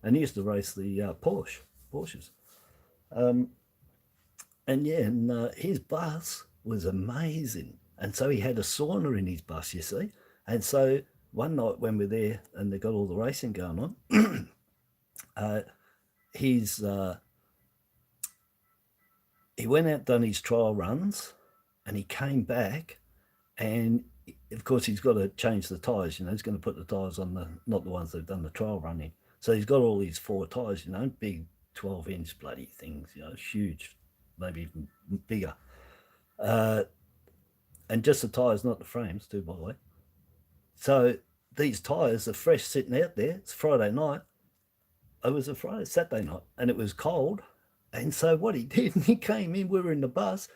And he used to race the Porsches. And yeah, and his bus was amazing. And so he had a sauna in his bus, you see. And so one night when we're there and they got all the racing going on, he went out, done his trial runs, and he came back, and of course he's got to change the tyres, you know, he's going to put the tyres on the, not the ones they've done the trial running. So he's got all these 4 tyres, you know, big 12-inch bloody things, you know, huge, maybe even bigger. And just the tyres, not the frames too, by the way. So these tyres are fresh sitting out there. It's Friday night. It was a Saturday night, and it was cold. And so what he did, he came in, we were in the bus,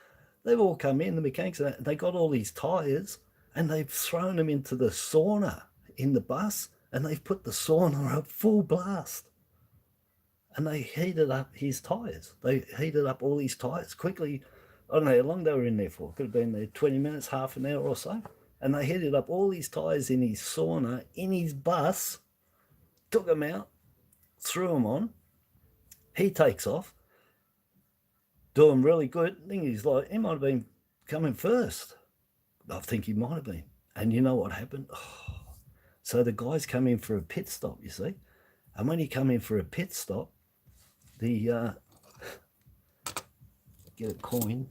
they've all come in, the mechanics, and they got all these tyres, and they've thrown them into the sauna in the bus, and they've put the sauna up full blast. And they heated up his tyres. They heated up all these tyres quickly. I don't know how long they were in there for. Could have been there 20 minutes, half an hour or so. And they heated up all these tyres in his sauna, in his bus, took them out, threw them on. He takes off, doing really good. I think he's like, he might have been coming first. I think he might have been. And you know what happened? Oh. So the guys come in for a pit stop, you see. And when he come in for a pit stop, the get a coin.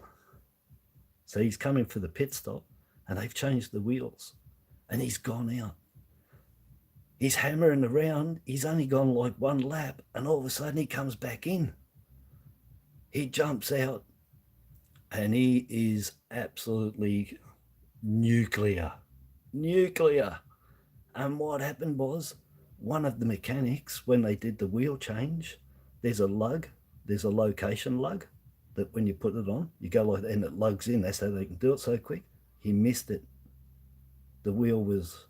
So he's coming for the pit stop, and they've changed the wheels, and he's gone out. He's hammering around. He's only gone like 1 lap, and all of a sudden he comes back in. He jumps out, and he is absolutely nuclear. And what happened was, one of the mechanics, when they did the wheel change, there's a lug, there's a location lug that when you put it on, you go like that and it lugs in. That's how they can do it so quick. He missed it. The wheel was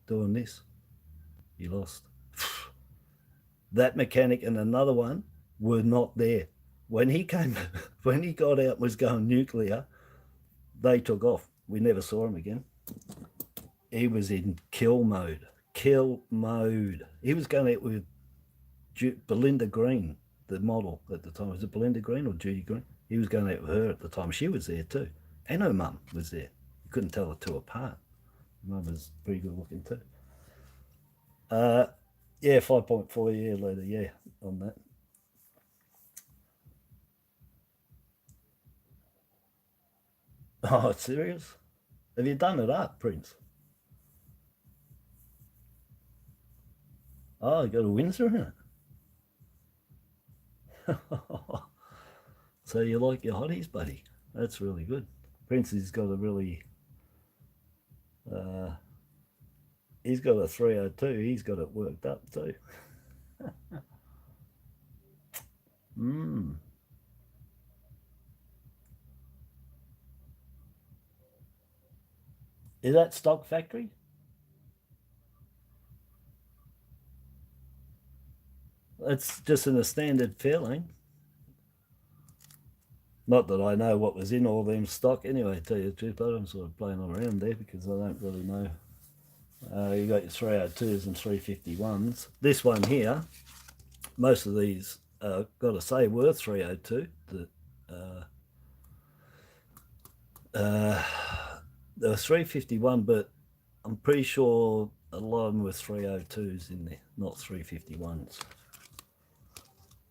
doing this. He lost. That mechanic and another one were not there. When he came, when he got out and was going nuclear, they took off. We never saw him again. He was in kill mode. He was going out with Belinda Green, the model at the time. Was it Belinda Green or Judy Green? He was going out with her at the time. She was there too. And her mum was there. You couldn't tell the two apart. Mum was pretty good looking too. Yeah, 5.4 a year later, yeah, on that. Oh, serious? Have you done it up, Prince? Oh, you got a Windsor in it. So you like your hotties, buddy? That's really good. Prince has got a really, he's got a 302. He's got it worked up too. Is that stock factory? It's just in a standard Fairlane. Not that I know what was in all them stock anyway, to tell you the truth, but I'm sort of playing around there because I don't really know. You got your 302s and 351s. This one here, most of these, got to say, were 302. There was 351, but I'm pretty sure a lot of them were 302s in there, not 351s.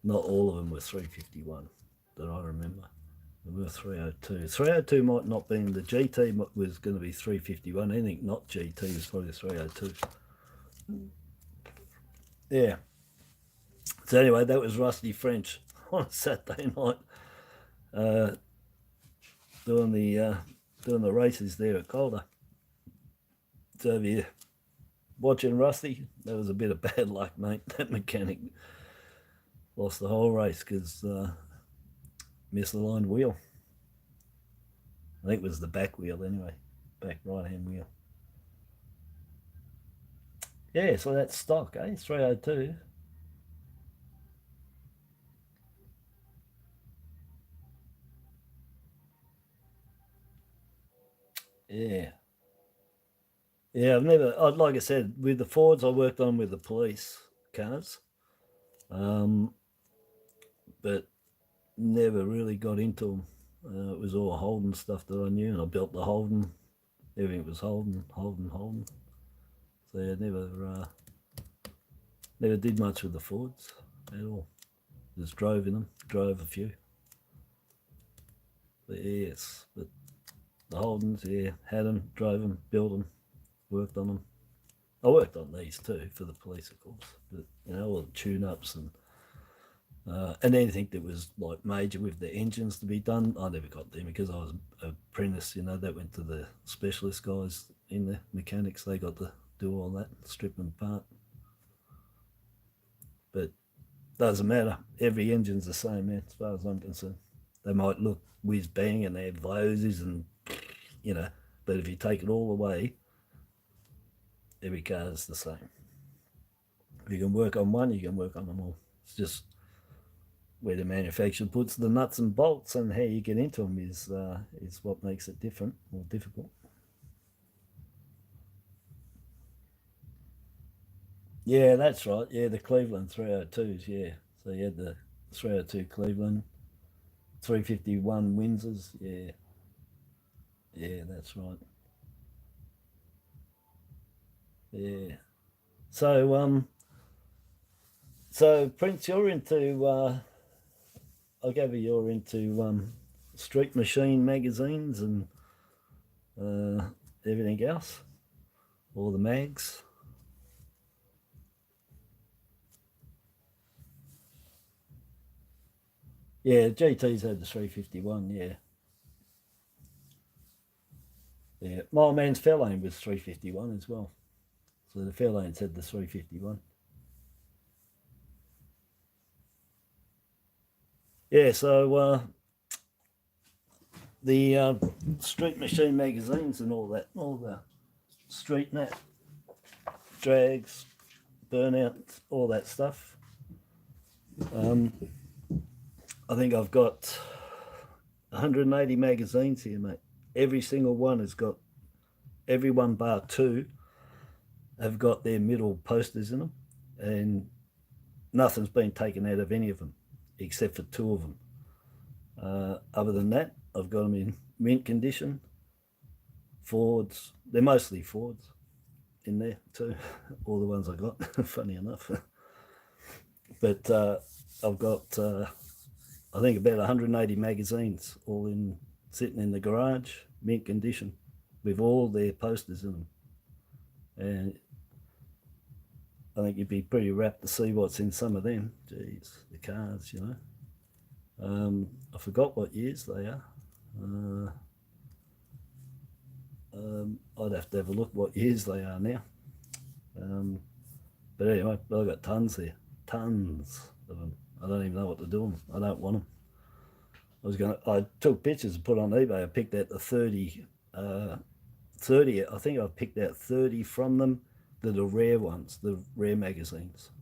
Not all of them were 351 that I remember. There were 302. 302 might not be in the GT, was going to be 351. Anything not GT is probably 302. Yeah. So anyway, that was Rusty French on a Saturday night, doing the races there at Calder. So if you're watching Rusty, that was a bit of bad luck, mate. That mechanic lost the whole race because misaligned wheel. I think it was the back wheel anyway, back right hand wheel. Yeah, so that's stock, eh? 302. Yeah. Yeah, like I said, with the Fords, I worked on with the police cars, but never really got into them. It was all Holden stuff that I knew, and I built the Holden. Everything was Holden. So yeah, never did much with the Fords at all. Just drove in them, drove a few. But yes, but the Holdens, yeah, had them, drove them, built them, worked on them. I worked on these too for the police, of course, but you know, all the tune-ups and anything that was like major with the engines to be done, I never got them because I was an apprentice. You know, that went to the specialist guys in the mechanics. They got to do all that, strip them apart. But doesn't matter. Every engine's the same, man, as far as I'm concerned. They might look whiz bang and they have roses and you know, but if you take it all away, every car is the same. If you can work on one, you can work on them all. It's just where the manufacturer puts the nuts and bolts and how you get into them is what makes it different or difficult. Yeah, that's right. Yeah, the Cleveland 302s. Yeah, so you had the 302 Cleveland, 351 Windsors. Yeah, yeah, that's right. Yeah. So Prince, you're into. I gather you're into Street Machine magazines and everything else, all the mags. Yeah, GT's had the 351. Yeah, yeah. My man's Fairlane was 351 as well. So the Fairlane's had the 351. Yeah, so the Street Machine magazines and all that, all the street net, drags, burnout, all that stuff. I think I've got 180 magazines here, mate. Every single one has got, every one bar two have got their middle posters in them, and nothing's been taken out of any of them except for two of them. Other than that, I've got them in mint condition. Fords, they're mostly Fords in there too, all the ones I got, funny enough. But I've got, I think, about 180 magazines all in sitting in the garage, mint condition, with all their posters in them. And I think you'd be pretty rapt to see what's in some of them. Jeez, the cars, you know. I forgot what years they are. I'd have to have a look what years they are now. But anyway, I've got tons here, tons of them. I don't even know what to do with them. I don't want them. I took pictures and put on eBay. I picked out the 30, I think I picked out 30 from them that are rare ones, the rare magazines.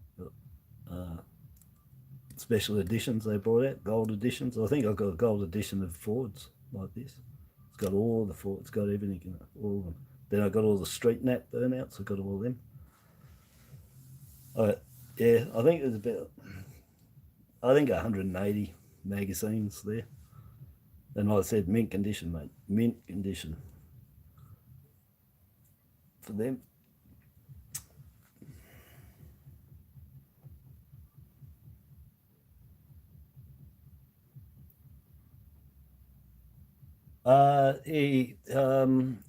special editions they brought out, gold editions. I think I got a gold edition of Fords like this. It's got all the Fords, it's got everything in it, all of them. Then I got all the street nap burnouts, I got all them. Yeah, I think there's about, I think 180 magazines there. And like I said, mint condition, mate. Mint condition for them.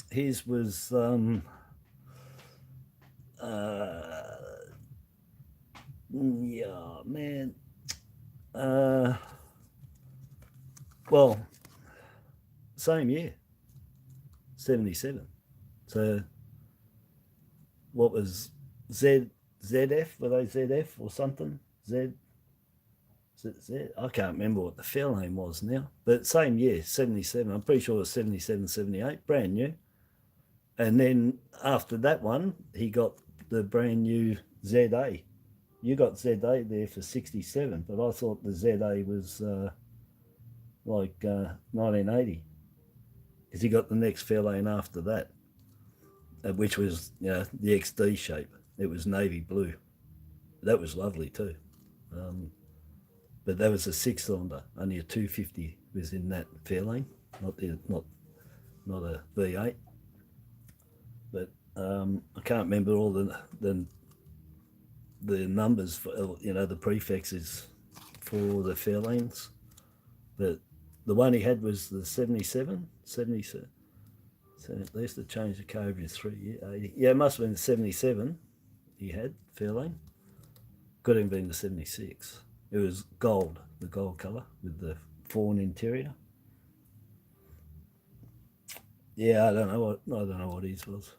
His was yeah, man. Well, same year, 77. So what was ZF? Were they ZF or something? Z? I can't remember what the fair name was now, but same year, 77. I'm pretty sure it was 77, 78, brand new. And then after that one, he got the brand new ZA. You got ZA there for 67, but I thought the ZA was like 1980, because he got the next fair lane after that, which was, you know, the XD shape. It was navy blue. That was lovely too. But that was a 6-cylinder, only a 250 was in that Fairlane, not a V8. But I can't remember all the numbers for, you know, the prefixes for the Fairlanes. But the one he had was the 77. So they used to change the car every 3 years. 80. Yeah, it must have been the 77 he had, Fairlane. Could have been the 76. It was gold, the gold colour with the fawn interior. Yeah, I don't know what his was,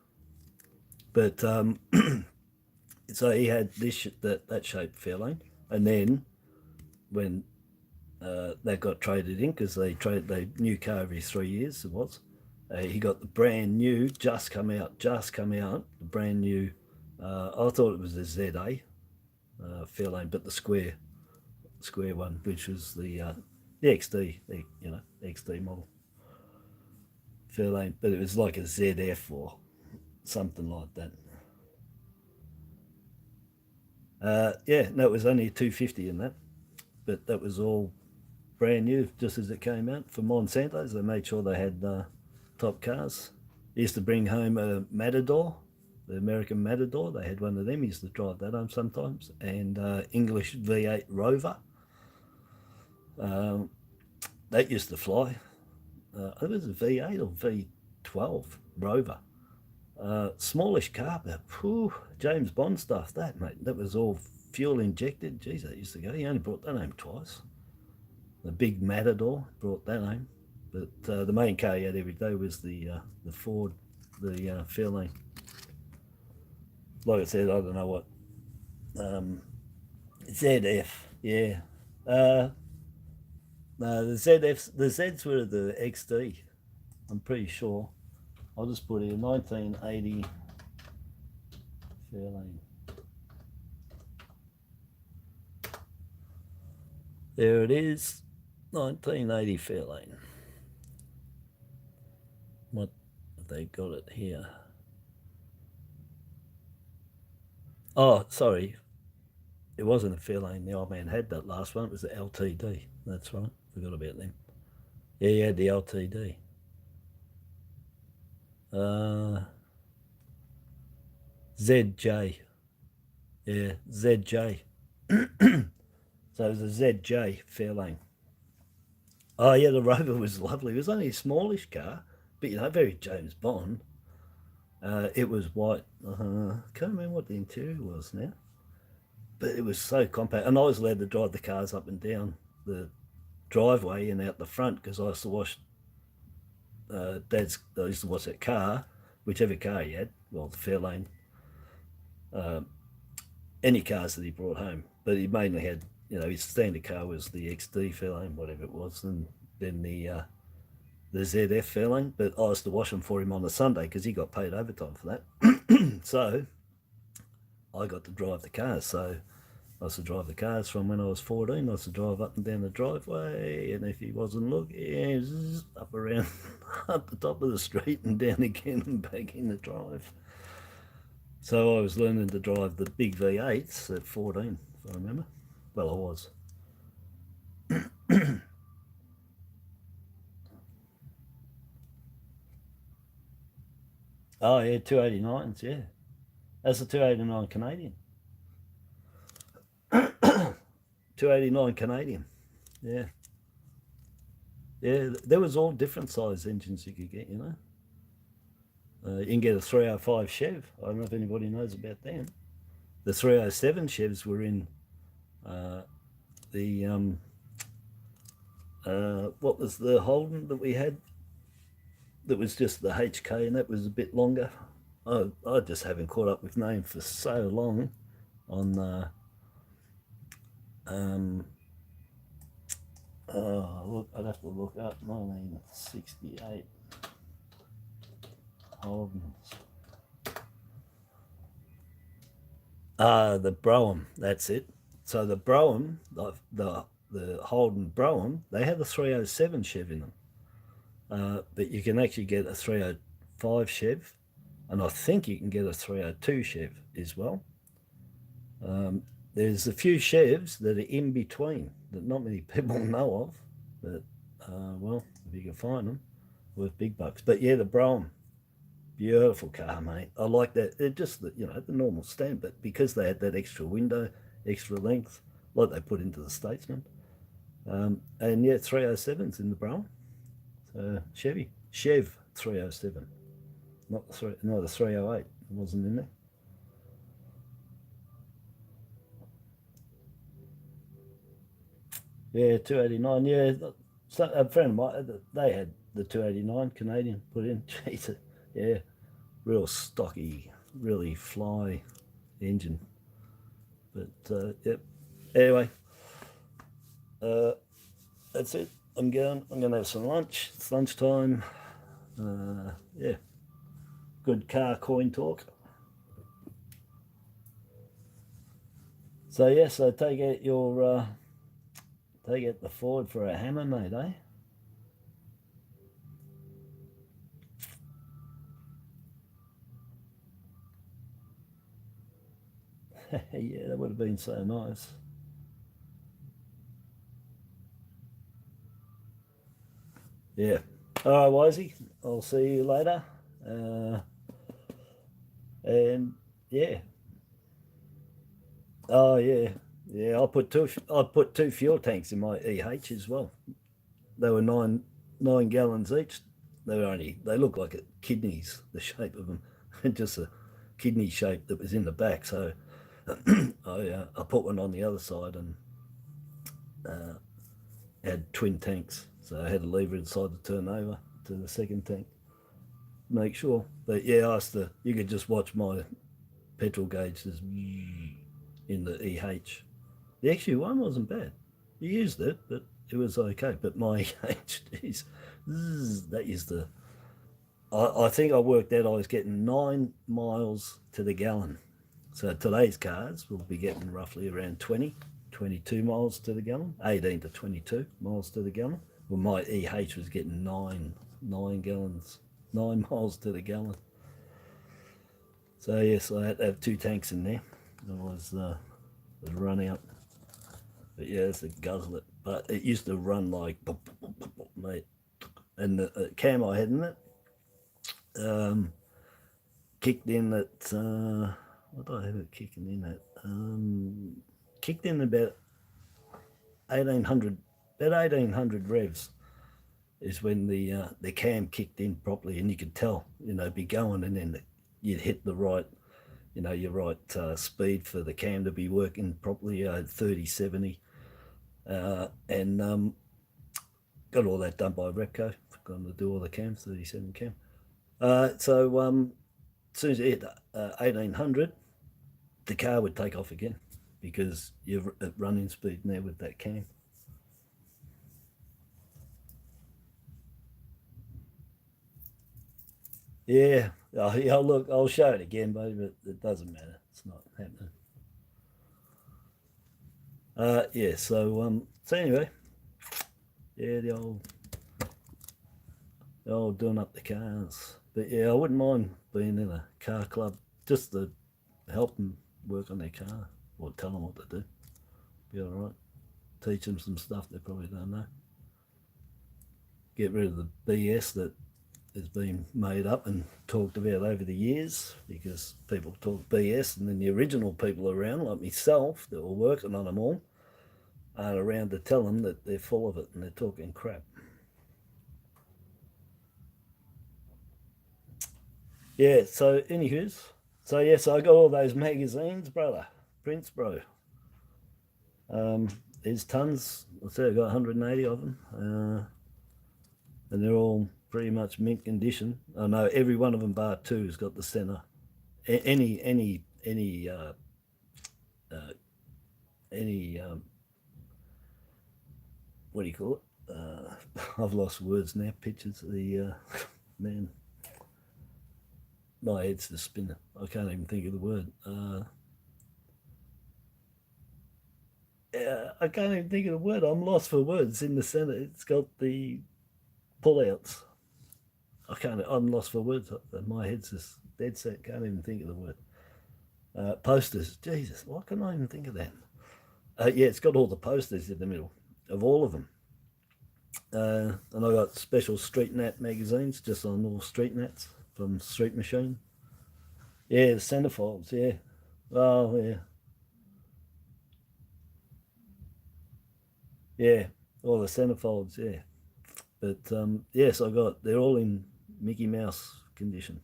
but so he had this that shape Fairlane, and then when that got traded in, because they new car every 3 years it was, he got the brand new, just come out, the brand new. I thought it was a ZA Fairlane, but the square one, which was the XD, XD model Fairlane, but it was like a ZF or something like that. Yeah, no, it was only a 250 in that, but that was all brand new, just as it came out from Monsanto's. They made sure they had top cars. He used to bring home a Matador, the American Matador. They had one of them. He used to drive that home sometimes, and English V8 Rover. That used to fly. It was a V8 or V12 Rover. Smallish car, but James Bond stuff, that, mate. That was all fuel injected. Geez, that used to go. He only brought that home twice. The big Matador, brought that home. But the main car he had every day was the Ford, the Fairlane. Like I said, I don't know what. ZF, yeah. No, the Zs were the XD, I'm pretty sure. I'll just put here 1980 Fairlane. There it is, 1980 Fairlane. What have they got it here? Oh, sorry. It wasn't a Fairlane. The old man had that last one. It was the LTD. That's right. Forgot about them. Yeah, he had the LTD. ZJ. Yeah, ZJ. So it was a ZJ Fairlane. Oh yeah, the Rover was lovely. It was only a smallish car, but you know, very James Bond. It was white. Can't remember what the interior was now, but it was so compact. And I was allowed to drive the cars up and down the driveway and out the front, because I used to wash I used to wash that car, whichever car he had, well, the Fairlane, any cars that he brought home. But he mainly had, you know, his standard car was the XD Fairlane, whatever it was, and then the ZF Fairlane. But I used to wash them for him on a Sunday, because he got paid overtime for that. So I got to drive the car. So I used to drive the cars from when I was 14. I used to drive up and down the driveway, and if he wasn't looking, up around up the top of the street and down again and back in the drive. So I was learning to drive the big V8s at 14, if I remember. Well, I was. Oh yeah, 289s, yeah. That's a 289 Canadian. 289 Canadian, yeah. Yeah, there was all different size engines you could get, you know. You can get a 305 Chev. I don't know if anybody knows about them. The 307 Chevs were in the what was the Holden that we had? That was just the HK, and that was a bit longer. I just haven't caught up with names for so long on look, I'd have to look up 1968 Holdens. The Brougham, that's it. So the Brougham, the Holden Brougham, they had a 307 Chev in them. But you can actually get a 305 Chev, and I think you can get a 302 Chev as well. There's a few Chevs that are in between that not many people know of, but well, if you can find them, worth big bucks. But yeah, the Brougham, beautiful car, mate. I like that. They're just the, you know, the normal stand, but because they had that extra window, extra length, like they put into the Statesman. And yeah, 307's in the Brougham. So Chev 307, not the 308. It wasn't in there. Yeah, 289. Yeah, so a friend of mine, they had the 289 Canadian put in. Jesus, yeah, real stocky, really fly engine. But yep. Anyway, that's it. I'm gonna have some lunch. It's lunchtime. Yeah, good car coin talk. So yeah, so take out your take out the Ford for a hammer, mate, eh? Yeah, that would have been so nice. Yeah. All right, Wisey. I'll see you later. And yeah. Oh yeah. Yeah, I put two fuel tanks in my EH as well. They were nine gallons each. They look like kidneys, the shape of them, just a kidney shape that was in the back. So I put one on the other side and had twin tanks. So I had a lever inside to turn over to the second tank. Make sure. But yeah, you could just watch my petrol gauge just in the EH. The XU one wasn't bad. You used it, but it was okay. But my EH, geez, that is the. I think I worked out I was getting 9 miles to the gallon. So today's cars will be getting roughly around 20, 22 miles to the gallon, 18 to 22 miles to the gallon. Well, my EH was getting 9 gallons, 9 miles to the gallon. So yes, I had to have 2 tanks in there. Otherwise, it'd run out. But yeah, it's a guzzle it. But it used to run like, mate. And the cam I had in it kicked in at, what do I have it kicking in at? Kicked in about 1800 revs is when the cam kicked in properly, and you could tell, you know, be going, and then you'd hit the right, you know, your right speed for the cam to be working properly, 30, 70. And got all that done by Repco. Going to do all the cams, 37 cam. So as soon as it hit 1800, the car would take off again because you're at running speed now with that cam. Yeah, yeah. Look, I'll show it again, buddy, but it doesn't matter. It's not happening. Yeah, so anyway, yeah, the old doing up the cars. But yeah, I wouldn't mind being in a car club just to help them work on their car or tell them what to do. Be all right. Teach them some stuff they probably don't know. Get rid of the BS that has been made up and talked about over the years, because people talk BS and then the original people around, like myself, that were working on them all, aren't around to tell them that they're full of it and they're talking crap. Yeah, so anywho's, so yes, I got all those magazines, brother. Prints, bro. There's tons. I say I got 180 of them, and they're all pretty much mint condition. I know every one of them bar two has got the center. Any what do you call it? I've lost words now. Pictures. The man, my head's just spinning. I can't even think of the word. I can't even think of the word. I'm lost for words. In the center, it's got the pullouts. I'm lost for words. My head's just dead set. Can't even think of the word. Posters. Jesus, why can't I even think of that? Yeah, it's got all the posters in the middle of all of them. And I got special street nat magazines just on all street nats from Street Machine. Yeah, the centerfolds. Yeah. Oh, yeah. Yeah, all the centerfolds. Yeah. But yes, they're all in Mickey Mouse condition.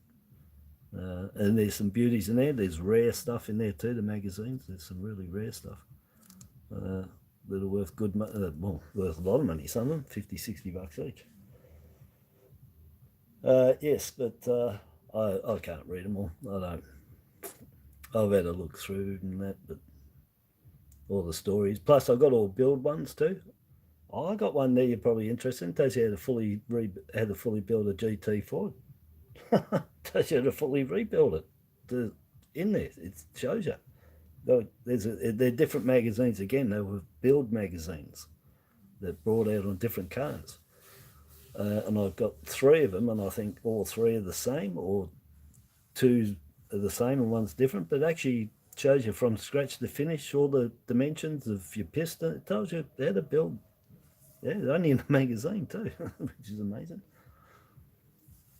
And there's some beauties in there. There's rare stuff in there too, the magazines. There's some really rare stuff that are worth worth a lot of money, some of them, 50, 60 bucks each. Yes, but I can't read them all. I don't. I've had a look through and that, but all the stories. Plus, I got all build ones too. Oh, I got one there you're probably interested in. Tells you how to fully build a GT Ford. Tells you how to fully rebuild it. In there, it shows you. They're different magazines again. They were build magazines that brought out on different cars. And I've got three of them, and I think all three are the same, or two are the same and one's different, but actually shows you from scratch to finish all the dimensions of your piston. It tells you how to build. Yeah, only in the magazine too, which is amazing.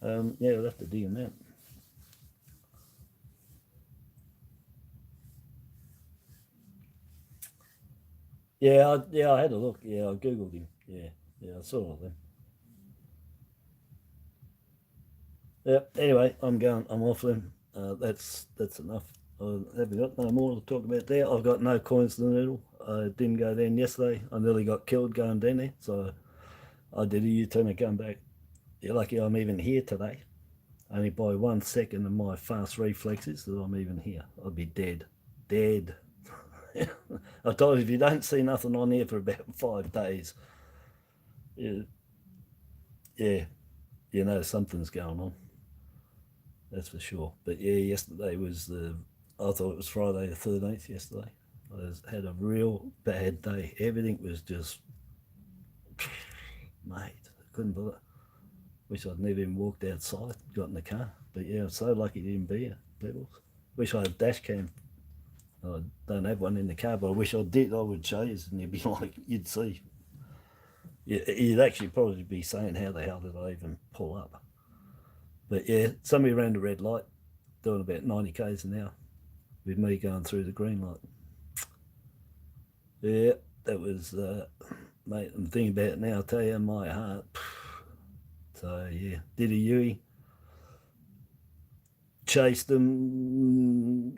Yeah, we'll have to dig them out. I had a look. Yeah, I googled him. Yeah, I saw all them. Yeah. Anyway, I'm going. I'm off then. That's enough. I haven't got no more to talk about there. I've got no coins to the noodle. I didn't go down yesterday. I nearly got killed going down there, so I did a U-turn and come back. You're lucky I'm even here today. Only by 1 second of my fast reflexes that I'm even here. I'd be dead. Dead. I told you, if you don't see nothing on here for about 5 days, yeah, yeah, you know something's going on. That's for sure. But yeah, yesterday was I thought it was Friday the 13th yesterday. Had a real bad day. Everything was just, mate, I couldn't believe it. Wish I'd never even walked outside, got in the car. But yeah, I'm so lucky to even be here, people. Wish I had a dash cam. I don't have one in the car, but I wish I did. I would show you, and you'd be like, you'd see. You'd actually probably be saying, how the hell did I even pull up? But yeah, somebody ran the red light, doing about 90 k's an hour, with me going through the green light. Yeah, that was, mate, I'm thinking about it now, I'll tell you, my heart. So yeah, did a Yui, chased them,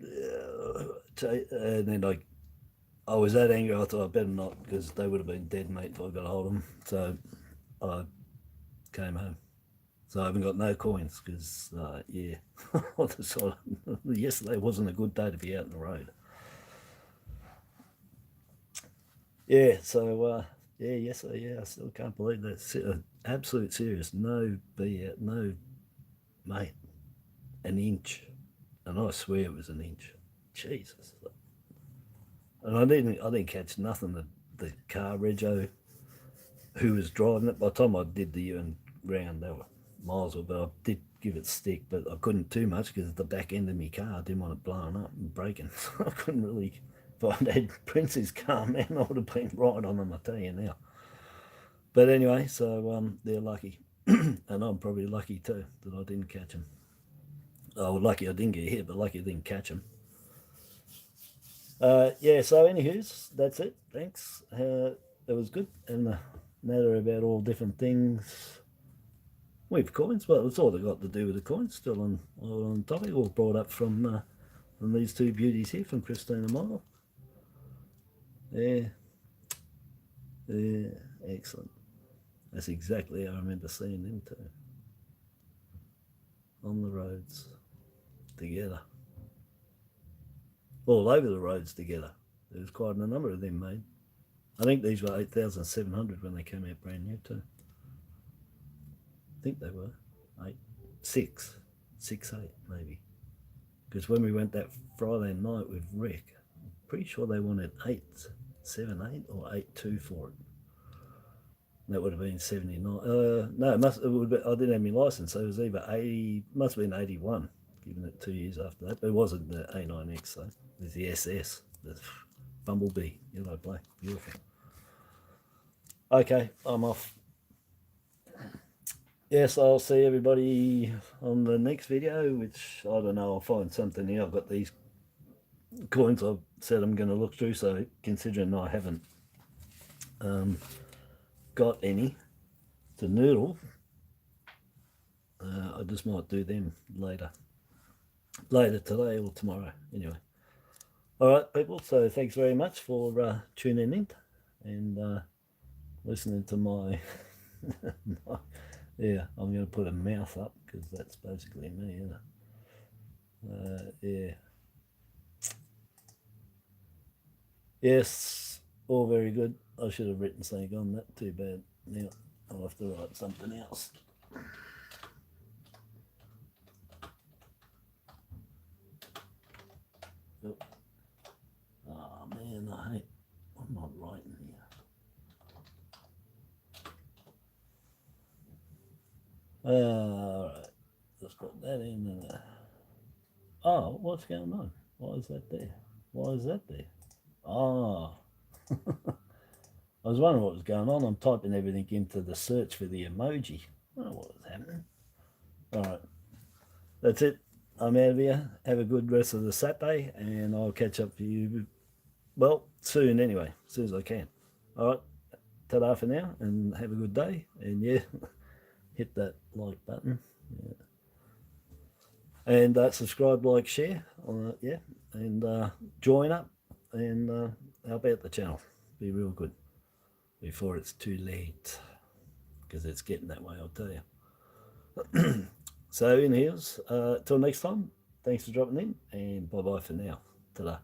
and then I was that angry, I thought I better not, because they would have been dead, mate, if I got a hold of them. So I came home. So I haven't got no coins, because yeah, yesterday wasn't a good day to be out on the road. Yeah, so yeah, yesterday, yeah, I still can't believe that. Absolute serious, no be out, no, mate, an inch, and I swear it was an inch. Jesus. And I didn't catch nothing. The car rego who was driving it. By the time I did the U round, they were miles away, but I did give it stick, but I couldn't too much because the back end of my car, I didn't want it blowing up and breaking. So I couldn't really, if I'd had Prince's car, man, I would have been right on them, I tell you now. But anyway, so they're lucky. And I'm probably lucky too that I didn't catch them. Oh, lucky I didn't get hit, but lucky I didn't catch them. Yeah, so anywho's, that's it. Thanks. It was good. And the matter about all different things with coins. Well, it's all they got to do with the coins. Still on topic. All brought up from these two beauties here, from Christine and Michael. Yeah. Yeah, excellent. That's exactly how I remember seeing them too. On the roads together. All over the roads together. There was quite a number of them made. I think these were 8,700 when they came out brand new too. I think they were 6, 8 maybe. Because when we went that Friday night with Rick, I'm pretty sure they wanted 878 or 82 for it. That would have been 79. No, it would be, I didn't have my license, so it was either 80, must have been 81, given it 2 years after that. But it wasn't the A9X though. It was the SS, the Bumblebee, yellow black, beautiful. Okay, I'm off. Yes, I'll see everybody on the next video, which I don't know, I'll find something here. I've got these coins I've said I'm going to look through, so considering I haven't got any to noodle, I just might do them later today or tomorrow. Anyway, all right, people, so thanks very much for tuning in and listening to my yeah, I'm going to put a mouth up because that's basically me, isn't it? Yeah. Yes, all very good. I should have written something on that. Too bad. Now I'll have to write something else. Oh man, I'm not writing here. Alright, let's put that in there. Oh, what's going on? Why is that there? Why is that there? Oh. I was wondering what was going on. I'm typing everything into the search for the emoji. I don't know what was happening. Alright, that's it. I'm out of here. Have a good rest of the Saturday, and I'll catch up for you, well, soon anyway, as soon as I can. Alright, ta-da for now, and have a good day. And yeah, hit that like button. Yeah. And subscribe, like, share. Yeah, and join up and help out the channel. Be real good before it's too late, because it's getting that way, I'll tell you. So in here's till next time, thanks for dropping in, and bye bye for now. Ta-da.